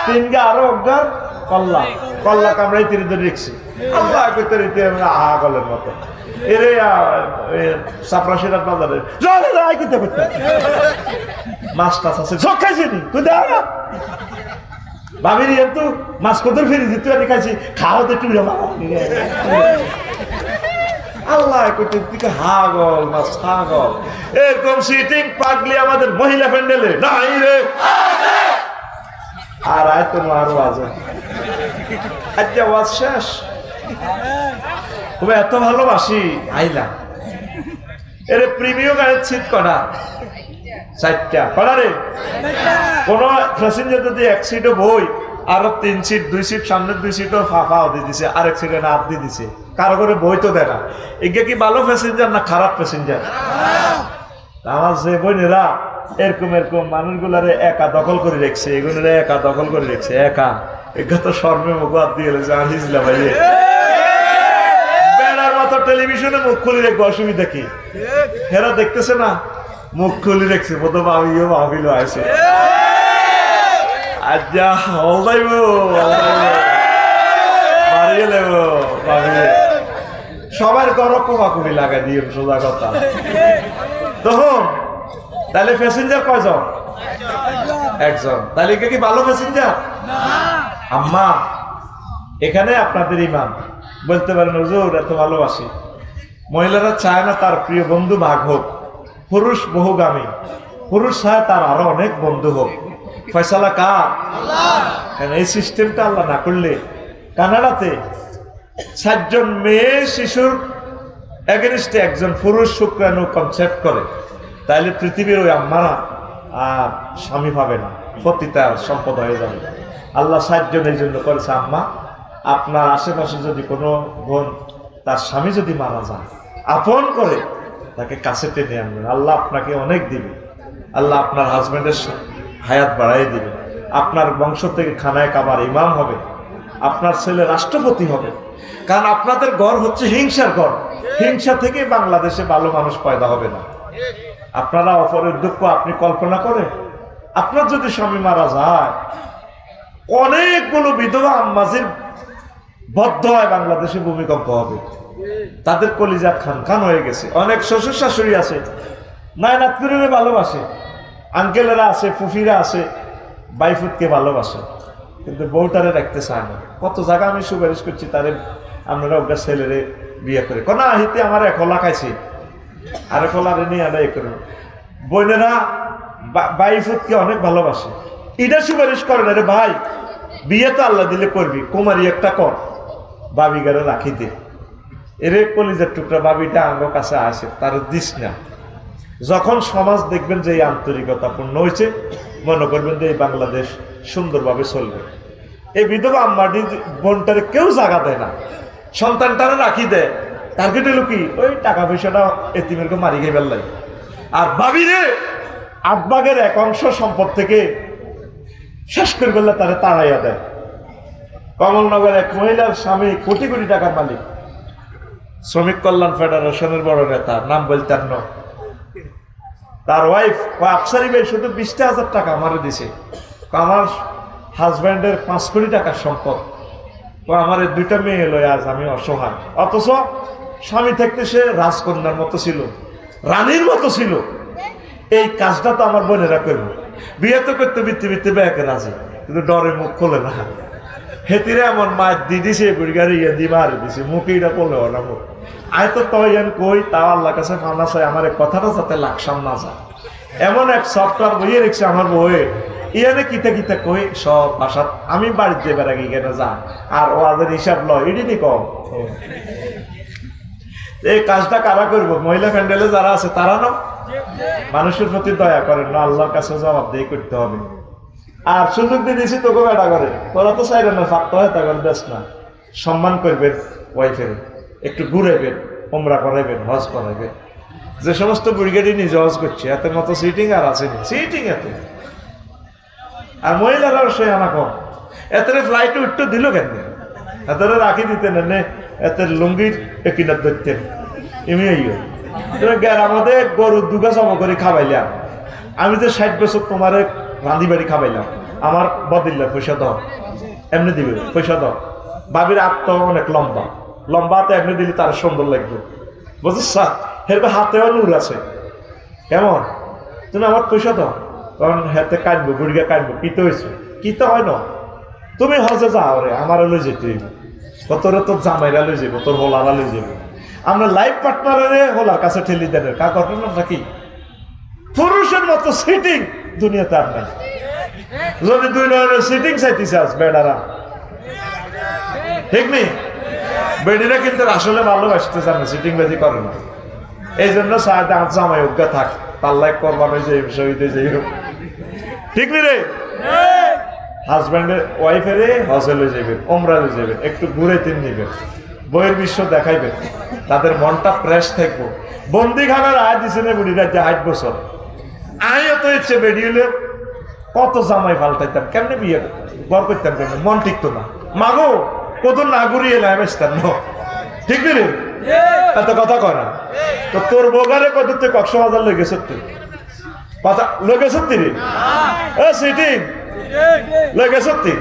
3গে আরো অজ্ঞান কল্লা কল্লা কামড়াই তিনি ধরে রেখছি আল্লাহ আহা গলের মতো এরে সাপরাশিরাত বাজারে করতে করতে মাছ টাছ আছে সব খাইছি নি তুই দেখ না ভাবিরি কিন্তু মাছ কত ফিরে দিতে আমি খাইছি খাওয়াতে তুই আল্লাহ করতে তুই হাগল মাছ হাগল এরকম সিটিং পাগলি আমাদের মহিলা প্যান্ডেলে নাই রে। আর আয় তো আরো আছে আচ্ছা ওয়াজ শেষ তবে এত ভালোবাসি আইলা এর প্রিমিয়াম গাড়ির সিট কটা 4টা কটা রে, কোন প্যাসেঞ্জার যদি 1 সিটও বই আরো 3 সিট 2 সিট সামনের 2 সিটও ফাঁকা দিয়ে দিছে, আরেক সিটে হাত দিয়ে দিছে, কারো করে বই তো দেয় না। এগুলো কি ভালো প্যাসেঞ্জার না খারাপ প্যাসেঞ্জার? আমার যে বোনেরা এরকম এরকম মানুষগুলারে একা দখল করে রেখছে, এগুলো একা দখল করে রেখছে, একা এগুলো তো শর্মে মুখ হাত দিয়ে জানিসলাম ভাই বেড়ার মতো টেলিভিশনে মুখ খুলে রেখবো, অসুবিধা কি? এরা দেখতেছে না মুখ খুলে রেখছে, প্রথম আমিও ভাবিল আছে আজ্জা হলদাইব মারিয়ে নেব ভাবিলে সবার গর কোমাকুমি লাগাই দিয়ে সোজা কথা। তখন তাহলে প্যাসেঞ্জার কয়জন? 1জন। তাহলে কি ভালো প্যাসেঞ্জার? আম্মা এখানে আপনাদের ইমাম বলতে পারেন হুজুর এত ভালোবাসি, মহিলারা চায় না তার প্রিয় বন্ধু ভাগ হোক, পুরুষ বহুগামী, পুরুষ চায় তার আরো অনেক বন্ধু হোক। ফয়সালা কার? কারণ এই সিস্টেমটা আল্লাহ না করলে কানাডাতে ৬০ জন মেয়ে শিশুর এগেনস্টে একজন পুরুষ শুক্রাণু কনসেপ্ট করে, তাহলে পৃথিবীর ওই আম্মারা আর স্বামী পাবে না, পতিতার সম্পদ হয়ে যাবে। আল্লাহ ৬০ জন এই জন্য করেছে, আম্মা আপনার আশেপাশে যদি কোনো বোন তার স্বামী যদি মারা যায়, আপন করে তাকে কাছে টেনে আনবেন, আল্লাহ আপনাকে অনেক দিবে, আল্লাহ আপনার হাজব্যান্ডের হায়াত বাড়াই দিবে, আপনার বংশ থেকে খানায় কাবার ইমাম হবে, আপনার ছেলে রাষ্ট্রপতি হবে। কারণ আপনাদের ঘর হচ্ছে হিংসার ঘর, হিংসা থেকে বাংলাদেশে ভালো মানুষ পয়দা হবে না। আপনারা অপরের দুঃখ আপনি কল্পনা করেন, আপনার যদি স্বামী মারা যায়, অনেকগুলো বিধবা আম্মাজির বদ্ধ হয়, বাংলাদেশে ভূমিকম্প হবে, তাদের কলিজা খান খান হয়ে গেছে। অনেক শ্বশুর শাশুড়ি আছে নায়নাতপুরে ভালোবাসে, আঙ্কেলেরা আছে, ফুফিরা আছে, বাইফুতকে ভালোবাসে, কিন্তু বউটারে রাখতে চায় না। কত জায়গা আমি সুপারিশ করছি, তারে আপনারা ওটা ছেলেরে বিয়ে করে কোনা হিতে আমার একলা খাইছি, আর একলারে নিয়ে আদায় করবো। বোনেরা বাইফুতকে অনেক ভালোবাসে, এটা সুপারিশ করে না রে ভাই, বিয়ে তো আল্লাহ দিলে করবি, কুমারী একটা কর, বাবি গারে রাখি দে, এরে কলিজার টুকরা বাবিটা আঙ্গ কাছে আসে, তার দিস না। যখন সমাজ দেখবেন যে এই আন্তরিকতা পূর্ণ হয়েছে, মনে করবেন যে এই বাংলাদেশ সুন্দরভাবে চলবে। এই বিধবা আম্মাটি বোনটারে কেউ জায়গা দেয় না, সন্তানটারে রাখি দেয়, টার্গেট হলো কি ওই টাকা পয়সাটা এতিমেরকে মারি গিয়ে বেললাই। আর বাবিরে ৮ ভাগের ১ অংশ সম্পদ থেকে শেষ করে বললে তারে তাড়াইয়া দেয়। কমলনগর এক মহিলার স্বামী কোটি কোটি টাকার মালিক, শ্রমিক কল্যাণ ফেডারেশনের বড় নেতা, নাম বলতেন না। তার ওয়াইফ আফসারি ভাই শুধু ২০,০০০ টাকা আমারে দিছে, আমার হাজব্যান্ডের ৫ কোটি টাকার সম্পদ, আমার ২টা মেয়ে লয় আজ আমি অসহায়। অথচ স্বামী থাকতে সে রাজকন্যার মতো ছিল, রানীর মতো ছিল। এই কাজটা তো আমার বোনেরা করবো, বিয়ে তো করতে বৃত্তি ব্যাকে রাজি, কিন্তু ডরে মুখ খোলে না। হেতিরে এমন মাছ দিয়ে দিছে, বুড়িগারে ইয়ে দিয়ে মারি দিছে, মুখে এটা বলে না মুখ। আয় তো তৈন কই, তাও আল্লাহ কাছে ফানা চাই আমার কথাটা যাতে লাকসাম না যায়। এমন এক সফটওয়্যার বইয়ে রেখেছে আমার বইয়ে, ইয়ানে কিতা কিতা কই সব ভাষা আমি বাড়িতে বেড়া গিয়ে কেন যা, আর ও আদের হিসাব লয় এটি কম। এই কাজটা কারা করবো? মহিলা প্যান্ডেলে যারা আছে তারা না, মানুষের প্রতি দয়া করেন না, আল্লাহর কাছে জবাবদেহি করতে হবে। আর সুযোগ দিয়ে দিয়েছি তোকে বেটা করে, তোরা তো চাইবেন না, ফাঁকতে হয় তা করে দেশ না। সম্মান করবেন ওয়াইফের, একটু ঘুরাইবেন, ওমরা করাইবেন, হজ করাইবেন। যে সমস্ত ব্রিগেডই নিজে হজ করছে, এতের মতো সিটিং আর আসেনি, সিটিং এত। আর মহিলারাও সে আনা কম, এতের ফ্লাইটে উঠতে দিল কেন, এতের রাখি দিতেন, এনে এতের লুঙ্গির কিনার ধরতেন। এমনি আমাদের গরু দুগা জমা করে খাবাইলাম, আমি যে ৬০ বছর তোমার রাঁধি বাড়ি খাবাইলাম, আমার বদিল্লা পয়সা দাও, এমনি দিবে পয়সা দাও। বাবির আত্ম অনেক লম্বা, লম্বাতে এমনি দিলে তার সুন্দর লাগবে, বুঝছিস? হেরবে হাতেও নূর আছে, কেমন তুমি আমার পয়সা দাও, কারণ হাতে কাটবো, গুড়িয়া কাটবো, কিতে হয়েছে, কিতে হয় না। তুমি হজে যাও রে, আমার লই যেতে তোর তোর জামাইরা লই যাবো, তোর হোলারা লই যাবো। আমরা লাইফ পার্টনারে হোলার কাছে ঠেলি দেন, কা ঘটনাটা কি? পুরুষের মতো সিটিং দুনিয়াতে আর নাই। যদি ২ নয়নের সিটিং চাইতেছে আজ বেড়ারা, ঠিক নেই? বেডিরা কিন্তু আসলে ভালোবাসতে জানে, সিটিং বাজি করে না। এই জন্য সাথে আর জামাই অজ্ঞা থাক, পাল্লাই করবান হয়েছে এই বিষয়তে যাই হোক, ঠিক নেই রে? হাজব্যান্ডের ওয়াইফেরে হজে লই যাবেন, ওমরা লই যাবেন, একটু ঘুরে তিন নিবেন, বইয়ের বিশ্ব দেখাইবেন, তাদের মনটা ফ্রেশ থাকবো। বন্দিখানার আয় দিছে না বুড়িরা যে ৬০ বছর, আয়ও তো ইচ্ছে বেরিয়ে কত জামাই পাল্টাইতাম, কেমনে বিয়ে বর করতাম, কেমনে মন টিকতো না। মাগো কত না ঘুরিয়ে এলাম বেসতাম, ঠিক নেই রে? এত কথা কয় না তো, তোর বোগারে কত তুই কক্সবাজার লই গেছ, তুই কথা লই গেছ রে? সিটিং লই গেছ তুই,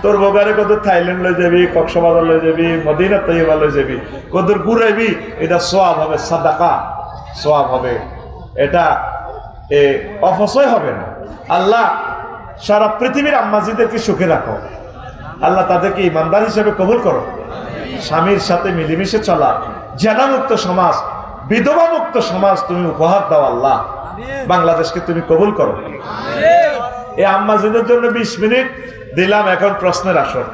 তোর বোগারে কত থাইল্যান্ড লই যাবি, কক্সবাজার লই যাবি, মদিনা তৈবা লই যাবি, কদর ঘুরাইবি, এটা সোয়াব হবে, সাদাকা সোয়াব হবে, এটা অপচয় হবে না। আল্লাহ সারা পৃথিবীর আম্মাজিদেরকে সুখে রাখো, আল্লাহ তাদেরকে ইমানদার হিসেবে কবুল করো, স্বামীর সাথে মিলেমিশে চলা, জেনামুক্ত সমাজ, বিধবা মুক্ত সমাজ তুমি উপহার দাও আল্লাহ। বাংলাদেশকে তুমি কবুল করো। এই আম্মাজিদের জন্য 20 মিনিট দিলাম, এখন প্রশ্নের আসর।